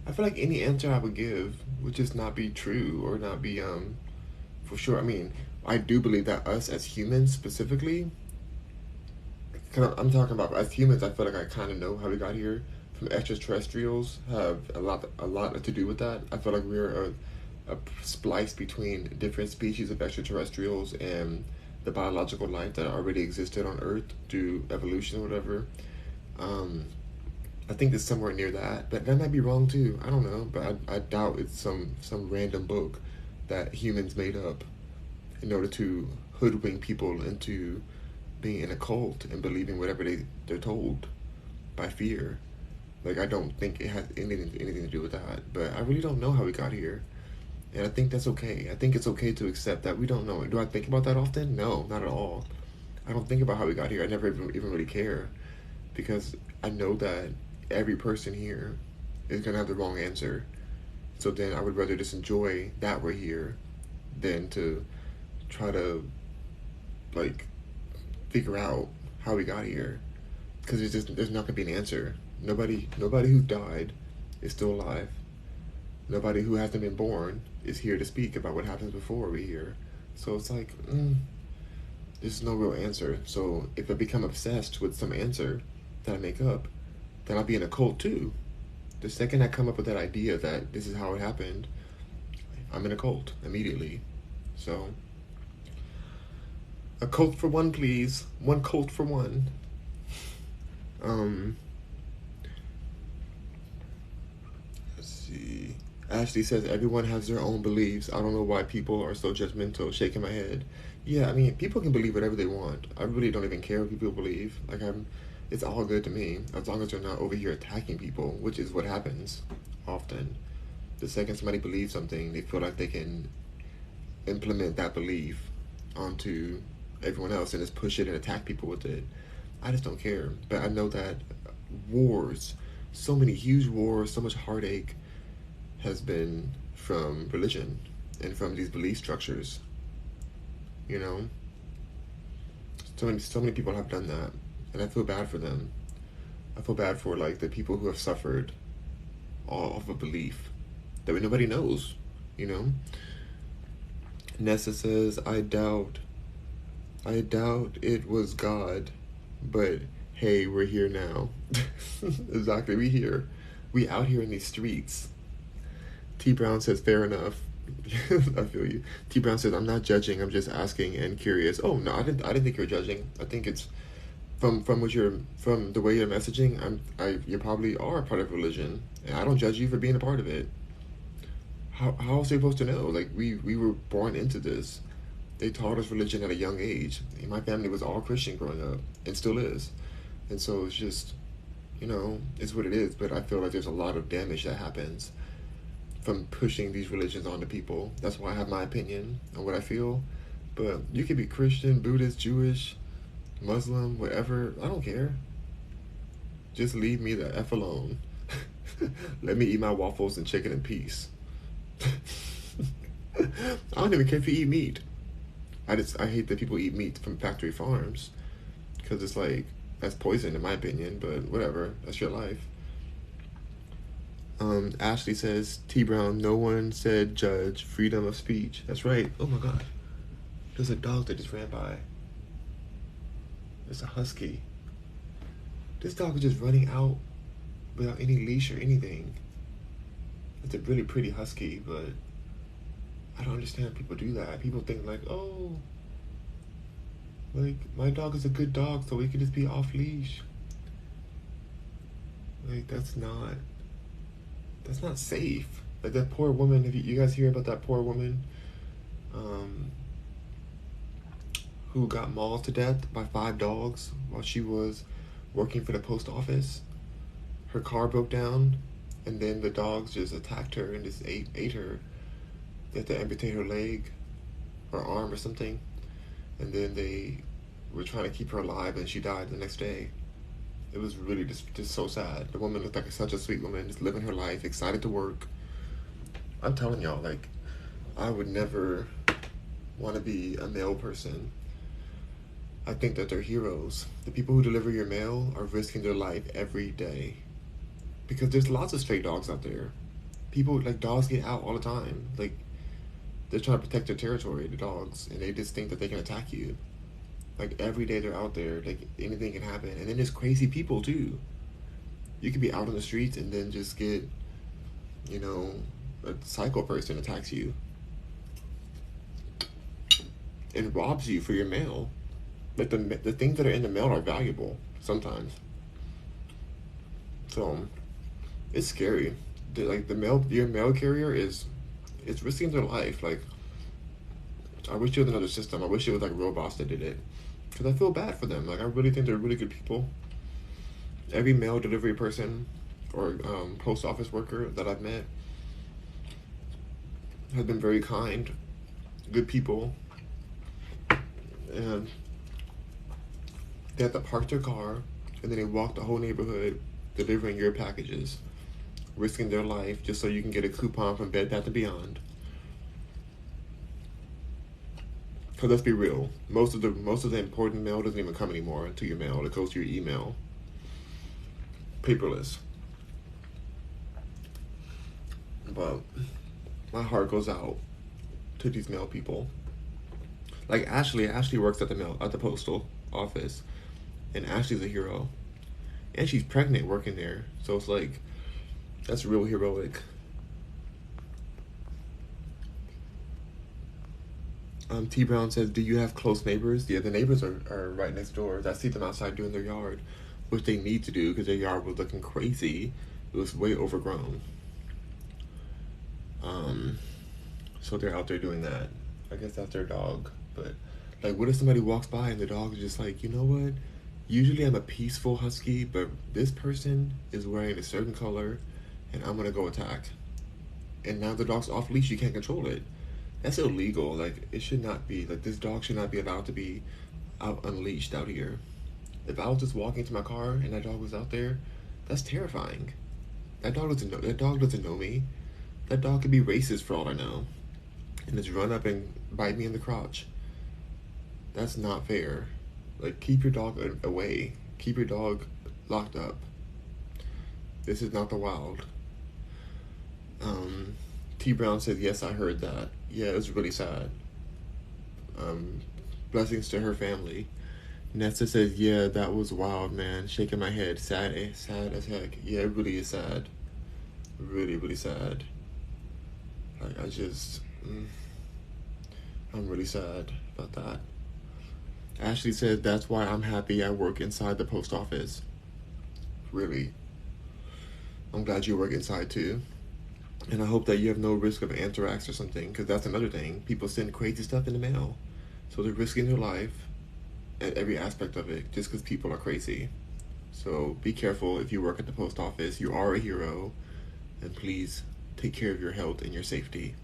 A: I feel like any answer I would give would just not be true or not be for sure. I mean, I do believe that us as humans specifically, cause I'm talking about as humans, I feel like I kind of know how we got here. From extraterrestrials have a lot to do with that. I feel like we're a splice between different species of extraterrestrials and the biological life that already existed on Earth through evolution or whatever. Um, I think it's somewhere near that, but that might be wrong too. I don't know, but I doubt it's some random book that humans made up in order to hoodwink people into being in a cult and believing whatever they're told by fear. Like I don't think it has anything to do with that. But I really don't know how we got here, and I think that's okay. I think it's okay to accept that we don't know. Do I think about that often? No, not at all. I don't think about how we got here. I never even really care because I know that every person here is gonna have the wrong answer. So then I would rather just enjoy that we're here than to try to like figure out how we got here because there's not gonna be an answer. Nobody who died is still alive. Nobody who hasn't been born is here to speak about what happens before we're here. So it's like there's no real answer. So if I become obsessed with some answer that I make up, then I'll be in a cult too. The second I come up with that idea that this is how it happened, I'm in a cult immediately. So a cult for one, please. One cult for one. Um, let's see. Ashley says everyone has their own beliefs. I don't know why people are so judgmental. Shaking my head. Yeah, I mean, people can believe whatever they want. I really don't even care what people believe. It's all good to me as long as they're not over here attacking people, which is what happens often. The second somebody believes something, they feel like they can implement that belief onto everyone else and just push it and attack people with it. I just don't care. But I know that wars, so many huge wars, so much heartache has been from religion and from these belief structures. You know, so many people have done that, and I feel bad for them. I feel bad for like the people who have suffered all of a belief that nobody knows. You know, Nessa says, I doubt it was God, but hey, we're here now. Exactly, we here. We out here in these streets. T Brown says, fair enough. I feel you. T Brown says, I'm not judging, I'm just asking and curious. Oh no, I didn't think you were judging. I think it's from the way you're messaging, you probably are a part of religion. And I don't judge you for being a part of it. How else are you supposed to know? Like we were born into this. They taught us religion at a young age. My family was all Christian growing up and still is. And so it's just, it's what it is. But I feel like there's a lot of damage that happens from pushing these religions onto people. That's why I have my opinion on what I feel. But you could be Christian, Buddhist, Jewish, Muslim, whatever. I don't care. Just leave me the F alone. Let me eat my waffles and chicken in peace. I don't even care if you eat meat. I hate that people eat meat from factory farms because it's like that's poison in my opinion. But whatever, that's your life. Ashley says, T Brown, no one said judge, freedom of speech. That's right. Oh my God, there's a dog that just ran by. It's a husky. This dog is just running out without any leash or anything. It's a really pretty husky, but I don't understand people do that. People think like, oh, like my dog is a good dog, so we can just be off leash. Like that's not safe. Like that poor woman. Have you guys hear about that poor woman, who got mauled to death by 5 dogs while she was working for the post office? Her car broke down, and then the dogs just attacked her and just ate her. They had to amputate her leg or arm or something, and then they were trying to keep her alive, and she died the next day. It was really just so sad. The woman looked like such a sweet woman, just living her life, excited to work. I'm telling y'all, like, I would never want to be a mail person. I think that they're heroes. The people who deliver your mail are risking their life every day. Because there's lots of stray dogs out there. People, like, dogs get out all the time. Like, they're trying to protect their territory, the dogs, and they just think that they can attack you. Like, every day they're out there, like, anything can happen. And then there's crazy people, too. You could be out on the streets and then just get, you know, a psycho person attacks you and robs you for your mail. Like, the things that are in the mail are valuable sometimes. So, it's scary. Like, your mail carrier it's risking their life. Like, I wish it was another system. I wish it was like robots that did it. Because I feel bad for them. Like, I really think they're really good people. Every mail delivery person or post office worker that I've met has been very kind, good people. And they have to park their car and then they walk the whole neighborhood delivering your packages, risking their life just so you can get a coupon from Bed Bath & Beyond. Because let's be real, most of the important mail doesn't even come anymore to your mail. It goes to your email, paperless. But my heart goes out to these mail people. Like Ashley works at the postal office, and Ashley's a hero, and she's pregnant working there. So it's like, that's real heroic. T Brown says, "Do you have close neighbors?" Yeah, the neighbors are right next door. I see them outside doing their yard, which they need to do because their yard was looking crazy. It was way overgrown. So they're out there doing that. I guess that's their dog. But, like, what if somebody walks by and the dog is just like, you know what? Usually I'm a peaceful husky, but this person is wearing a certain color, and I'm gonna go attack. And now the dog's off leash. You can't control it. That's illegal. Like, it should not be. Like, this dog should not be allowed to be out unleashed out here. If I was just walking to my car and that dog was out there, that's terrifying. That dog doesn't know. That dog doesn't know me. That dog could be racist for all I know, and just run up and bite me in the crotch. That's not fair. Like, keep your dog away. Keep your dog locked up. This is not the wild. T Brown says, "Yes, I heard that. Yeah, it was really sad. Blessings to her family." Nessa says, "Yeah, that was wild, man. Shaking my head. Sad as heck. Yeah, it really is sad. Really, really sad. Like, I'm really sad about that." Ashley says, "That's why I'm happy I work inside the post office." Really? I'm glad you work inside too. And I hope that you have no risk of anthrax or something, because that's another thing. People send crazy stuff in the mail. So they're risking their life at every aspect of it just because people are crazy. So be careful if you work at the post office. You are a hero. And please take care of your health and your safety.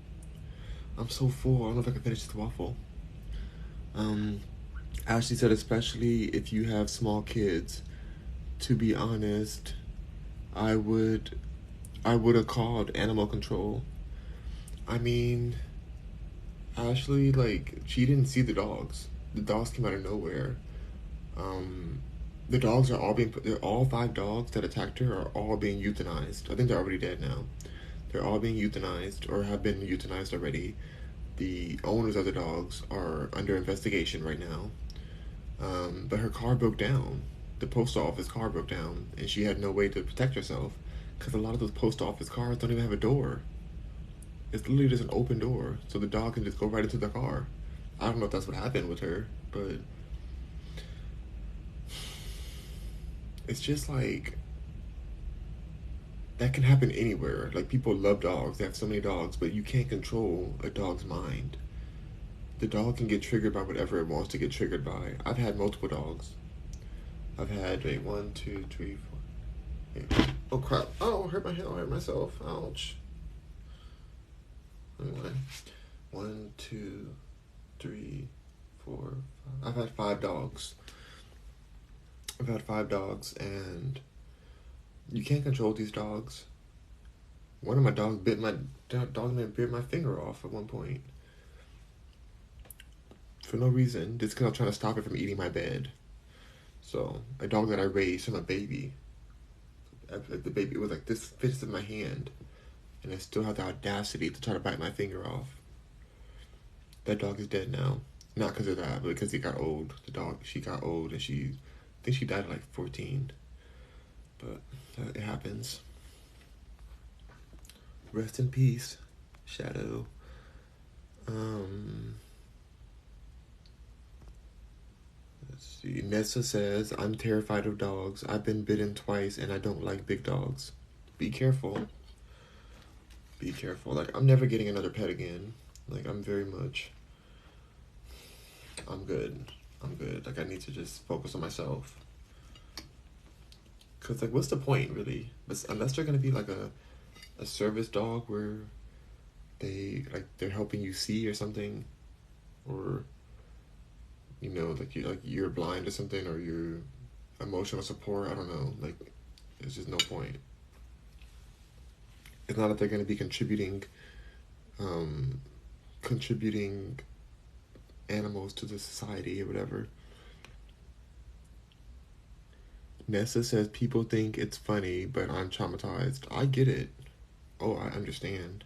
A: I'm so full. I don't know if I can finish this waffle. Ashley said, especially if you have small kids, to be honest, I would have called animal control. I mean, Ashley, like, she didn't see the dogs. The dogs came out of nowhere. The dogs are all 5 dogs that attacked her are all being euthanized. I think they're already dead now. They're all being euthanized or have been euthanized already. The owners of the dogs are under investigation right now. But her car broke down. The post office car broke down, and she had no way to protect herself because a lot of those post office cars don't even have a door. It's literally just an open door, so the dog can just go right into the car. I don't know if that's what happened with her, but it's just like, that can happen anywhere. Like, people love dogs. They have so many dogs, but you can't control a dog's mind. The dog can get triggered by whatever it wants to get triggered by. I've had multiple dogs. I've had a 1, 2, 3, 4. Yeah. Oh crap! Oh, hurt myself. Ouch. Anyway, 1, 2, 3, 4, 5. I've had 5 dogs. And you can't control these dogs. One of my dogs bit my finger off at one point. For no reason, just because I was trying to stop it from eating my bed. So, a dog that I raised from a baby. The baby, it was like this fist in my hand. and I still have the audacity to try to bite my finger off. That dog is dead now. Not because of that, but because he got old. The dog, she got old, and I think she died at like 14. But it happens. Rest in peace, Shadow. Let's see. Nessa says, I'm terrified of dogs. I've been bitten twice and I don't like big dogs. Be careful. Be careful. Like, I'm never getting another pet again. Like, I'm good. I'm good. Like, I need to just focus on myself. Because, like, what's the point, really? But unless they're going to be, like, a service dog where they're helping you see or something. Or, you know, like you're blind or something, or you're emotional support. I don't know. Like, there's just no point. It's not that they're going to be contributing animals to the society or whatever. Nessa says, people think it's funny, but I'm traumatized. I get it. Oh, I understand.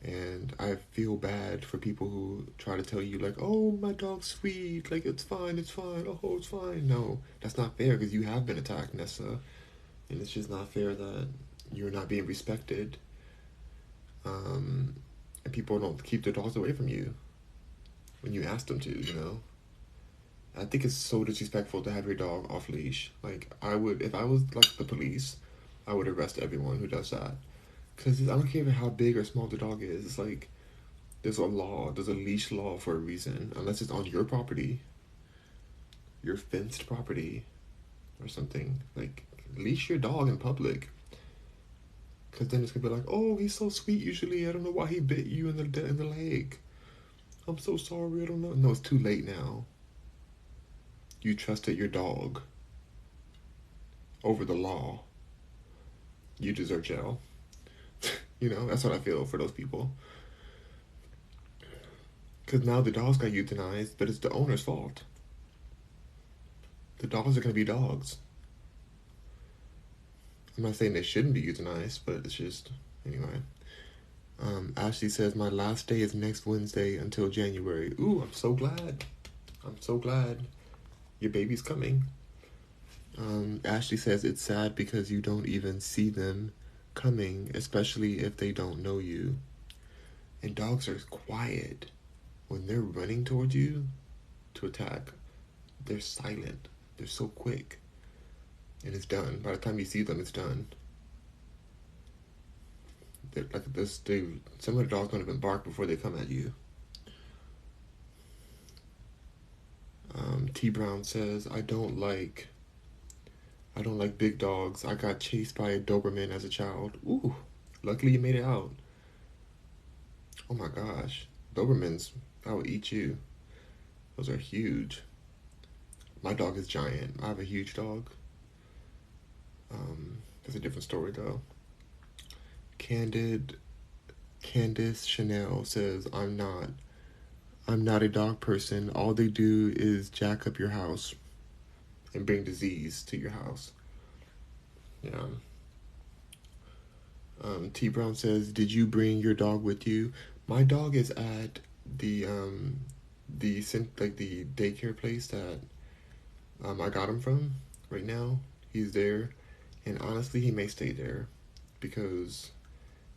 A: And I feel bad for people who try to tell you, like, oh, my dog's sweet, like, it's fine, oh, it's fine. No, that's not fair, because you have been attacked, Nessa. And it's just not fair that you're not being respected. And people don't keep their dogs away from you when you ask them to, you know? I think it's so disrespectful to have your dog off leash. Like, if I was, like, the police, I would arrest everyone who does that. Because I don't care how big or small the dog is. It's like, there's a leash law for a reason. Unless it's on your property, your fenced property, or something. Like, leash your dog in public. Because then it's going to be like, oh, he's so sweet usually. I don't know why he bit you in the leg. I'm so sorry, I don't know. No, it's too late now. You trusted your dog over the law. You deserve jail. You know, that's what I feel for those people. Because now the dogs got euthanized, but it's the owner's fault. The dogs are going to be dogs. I'm not saying they shouldn't be euthanized, but it's just, anyway. Ashley says, my last day is next Wednesday until January. Ooh, I'm so glad. I'm so glad. Your baby's coming. Ashley says, it's sad because you don't even see them coming, especially if they don't know you. And dogs are quiet. When they're running towards you to attack, they're silent. They're so quick. And it's done. By the time you see them, it's done. Some of the dogs don't even bark before they come at you. T Brown says, I don't like big dogs. I got chased by a Doberman as a child. Ooh, luckily you made it out. Oh my gosh. Dobermans, I would eat you. Those are huge. My dog is giant. I have a huge dog. That's a different story though. Candice Chanel says, I'm not a dog person. All they do is jack up your house and bring disease to your house. Yeah. T Brown says, did you bring your dog with you? My dog is at the daycare place that I got him from right now. He's there, and honestly, he may stay there because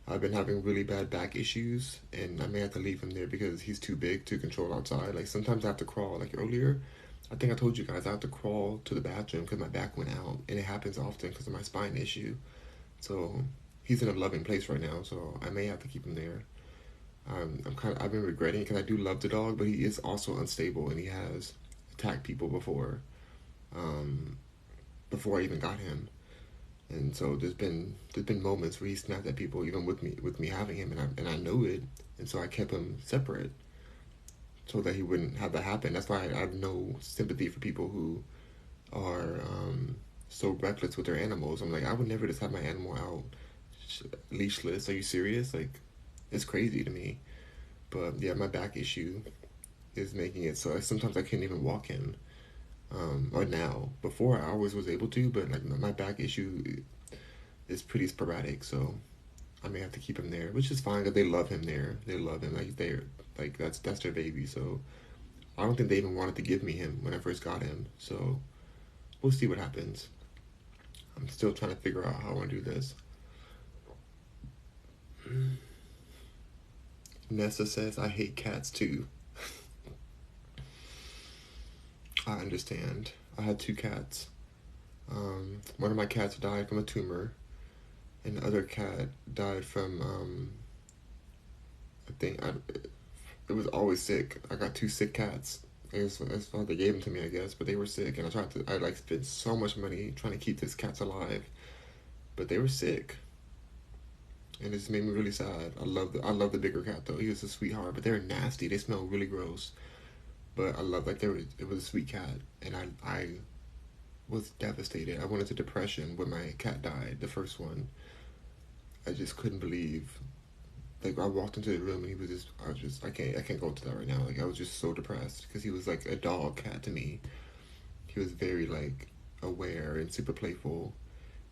A: I've been having really bad back issues, and I may have to leave him there because he's too big to control outside. Like, sometimes I have to crawl. Like, earlier, I think I told you guys, I have to crawl to the bathroom because my back went out, and it happens often because of my spine issue. So, he's in a loving place right now, so I may have to keep him there. I've been regretting it because I do love the dog, but he is also unstable, and he has attacked people before I even got him. And so there's been moments where he snapped at people even with me having him, and I know it, and so I kept him separate so that he wouldn't have that happen. That's why I have no sympathy for people who are so reckless with their animals. I'm like, I would never just have my animal out leashless. Are you serious? Like, it's crazy to me. But yeah, my back issue is making it so sometimes I can't even walk him. Or now. Before I always was able to, but like my back issue is pretty sporadic, so I may have to keep him there, which is fine because they love him there. They love him like that's their baby. So I don't think they even wanted to give me him when I first got him. So we'll see what happens. I'm still trying to figure out how I want to do this. Nessa says, I hate cats too. I understand. I had 2 cats. One of my cats died from a tumor, and the other cat died from, it was always sick. I got 2 sick cats. That's why they gave them to me, I guess, but they were sick, and I like spent so much money trying to keep these cats alive, but they were sick. And it just made me really sad. I love the bigger cat though. He was a sweetheart, but they're nasty. They smell really gross. But I love it was a sweet cat, and I was devastated. I went into depression when my cat died, the first one. I just couldn't believe. Like I walked into the room and he was I can't go into that right now. Like I was just so depressed because he was like a dog cat to me. He was very like aware and super playful.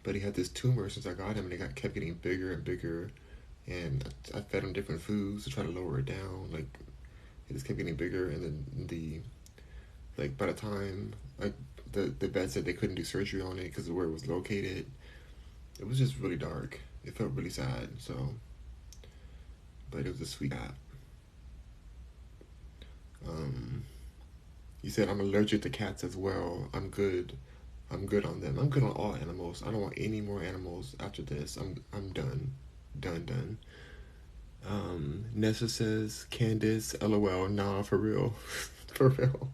A: But he had this tumor since I got him, and it kept getting bigger and bigger. And I fed him different foods to try to lower it down. Like, it just kept getting bigger. And then by the time, like, the vet said they couldn't do surgery on it because of where it was located. It was just really dark. It felt really sad, so. But it was a sweet cat. You said I'm allergic to cats as well. I'm good on them. I'm good on all animals. I don't want any more animals after this. I'm done. Done. Nessa says, Candace, LOL, nah, for real. For real.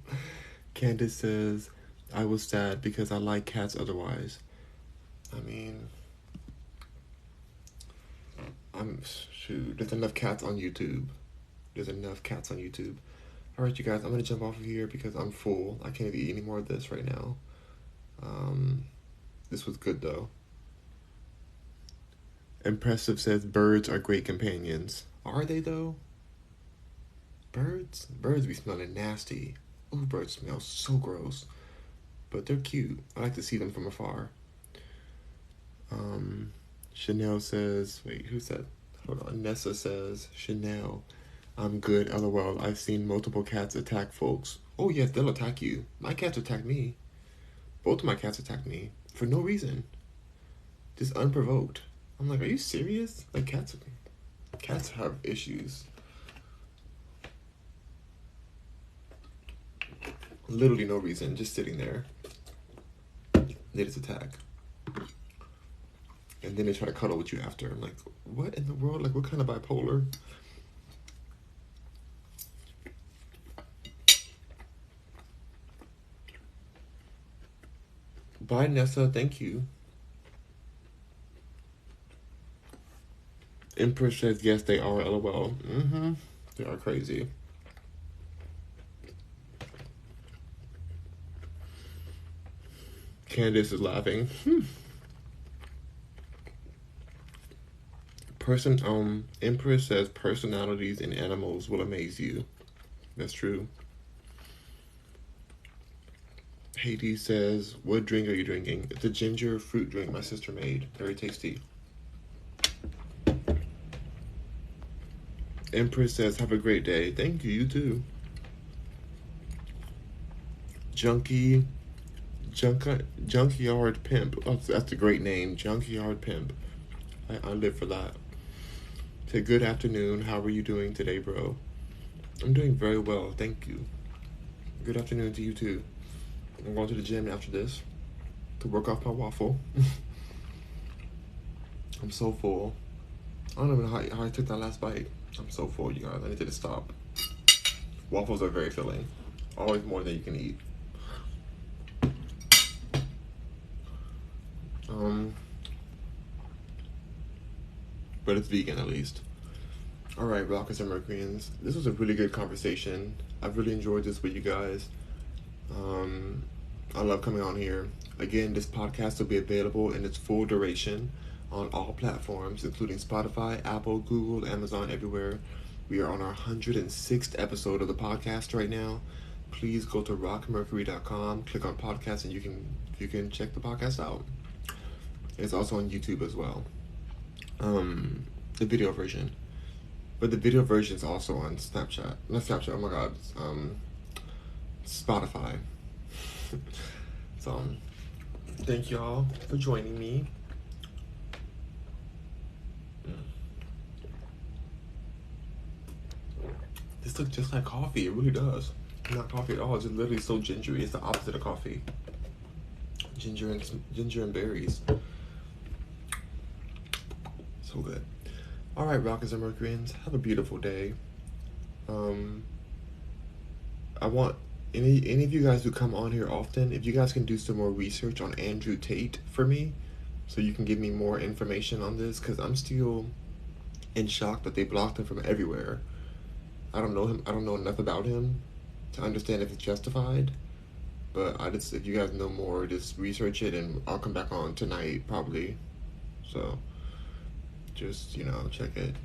A: Candace says, I was sad because I like cats otherwise. I mean, there's enough cats on YouTube. Alright, you guys, I'm gonna jump off of here because I'm full. I can't eat any more of this right now. This was good though. Impressive says birds are great companions. Are they though? Birds be smelling nasty. Ooh, birds smell so gross. But they're cute. I like to see them from afar. Chanel says, wait, who said? Hold on. Nessa says, Chanel, I'm good, LOL. I've seen multiple cats attack folks. Oh yes, they'll attack you. My cats attack me. Both of my cats attacked me for no reason. Just unprovoked. I'm like, are you serious? Like, cats have issues. Literally no reason, just sitting there. They just attack. And then they try to cuddle with you after. I'm like, what in the world? Like, what kind of bipolar? Bye, Nessa. Thank you. Empress says, yes, they are, LOL. They are crazy. Candace is laughing. Empress says, personalities in animals will amaze you. That's true. Hades says, what drink are you drinking? It's a ginger fruit drink my sister made. Very tasty. Empress says, have a great day. Thank you, you too. Junkyard Pimp. Oh, that's a great name. Junkyard Pimp. I live for that. Say, good afternoon. How are you doing today, bro? I'm doing very well. Thank you. Good afternoon to you too. I'm going to the gym after this to work off my waffle. I'm so full. I don't even know how I took that last bite. I'm so full, you guys. I need to stop. Waffles are very filling. Always more than you can eat. But it's vegan at least. Alright, Rockers and Mercuryans. This was a really good conversation. I've really enjoyed this with you guys. I love coming on here. Again, this podcast will be available in its full duration on all platforms, including Spotify, Apple, Google, Amazon, everywhere. We are on our 106th episode of the podcast right now. Please go to rockmercury.com, click on podcast, and you can check the podcast out. It's also on YouTube as well. the video version. But the video version is also on Snapchat. Not Snapchat, oh my god. Spotify. So, thank y'all for joining me. This looks just like coffee. It really does. Not coffee at all. It's just literally so gingery. It's the opposite of coffee. Ginger and berries. So good. All right, Rockers and Mercuryans, have a beautiful day. I want any of you guys who come on here often, if you guys can do some more research on Andrew Tate for me, so you can give me more information on this, because I'm still in shock that they blocked him from everywhere. I don't know him. I don't know enough about him to understand if it's justified. But if you guys know more, just research it, and I'll come back on tonight probably. So, just check it.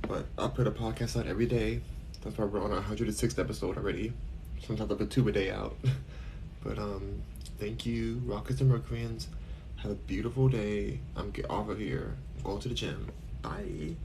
A: But I put a podcast out every day. That's why we're on our 106th episode already. Sometimes I put 2 a day out. But thank you, Rockets and Mercuryans. Have a beautiful day. I'm getting off of here. I'm going to the gym. Bye.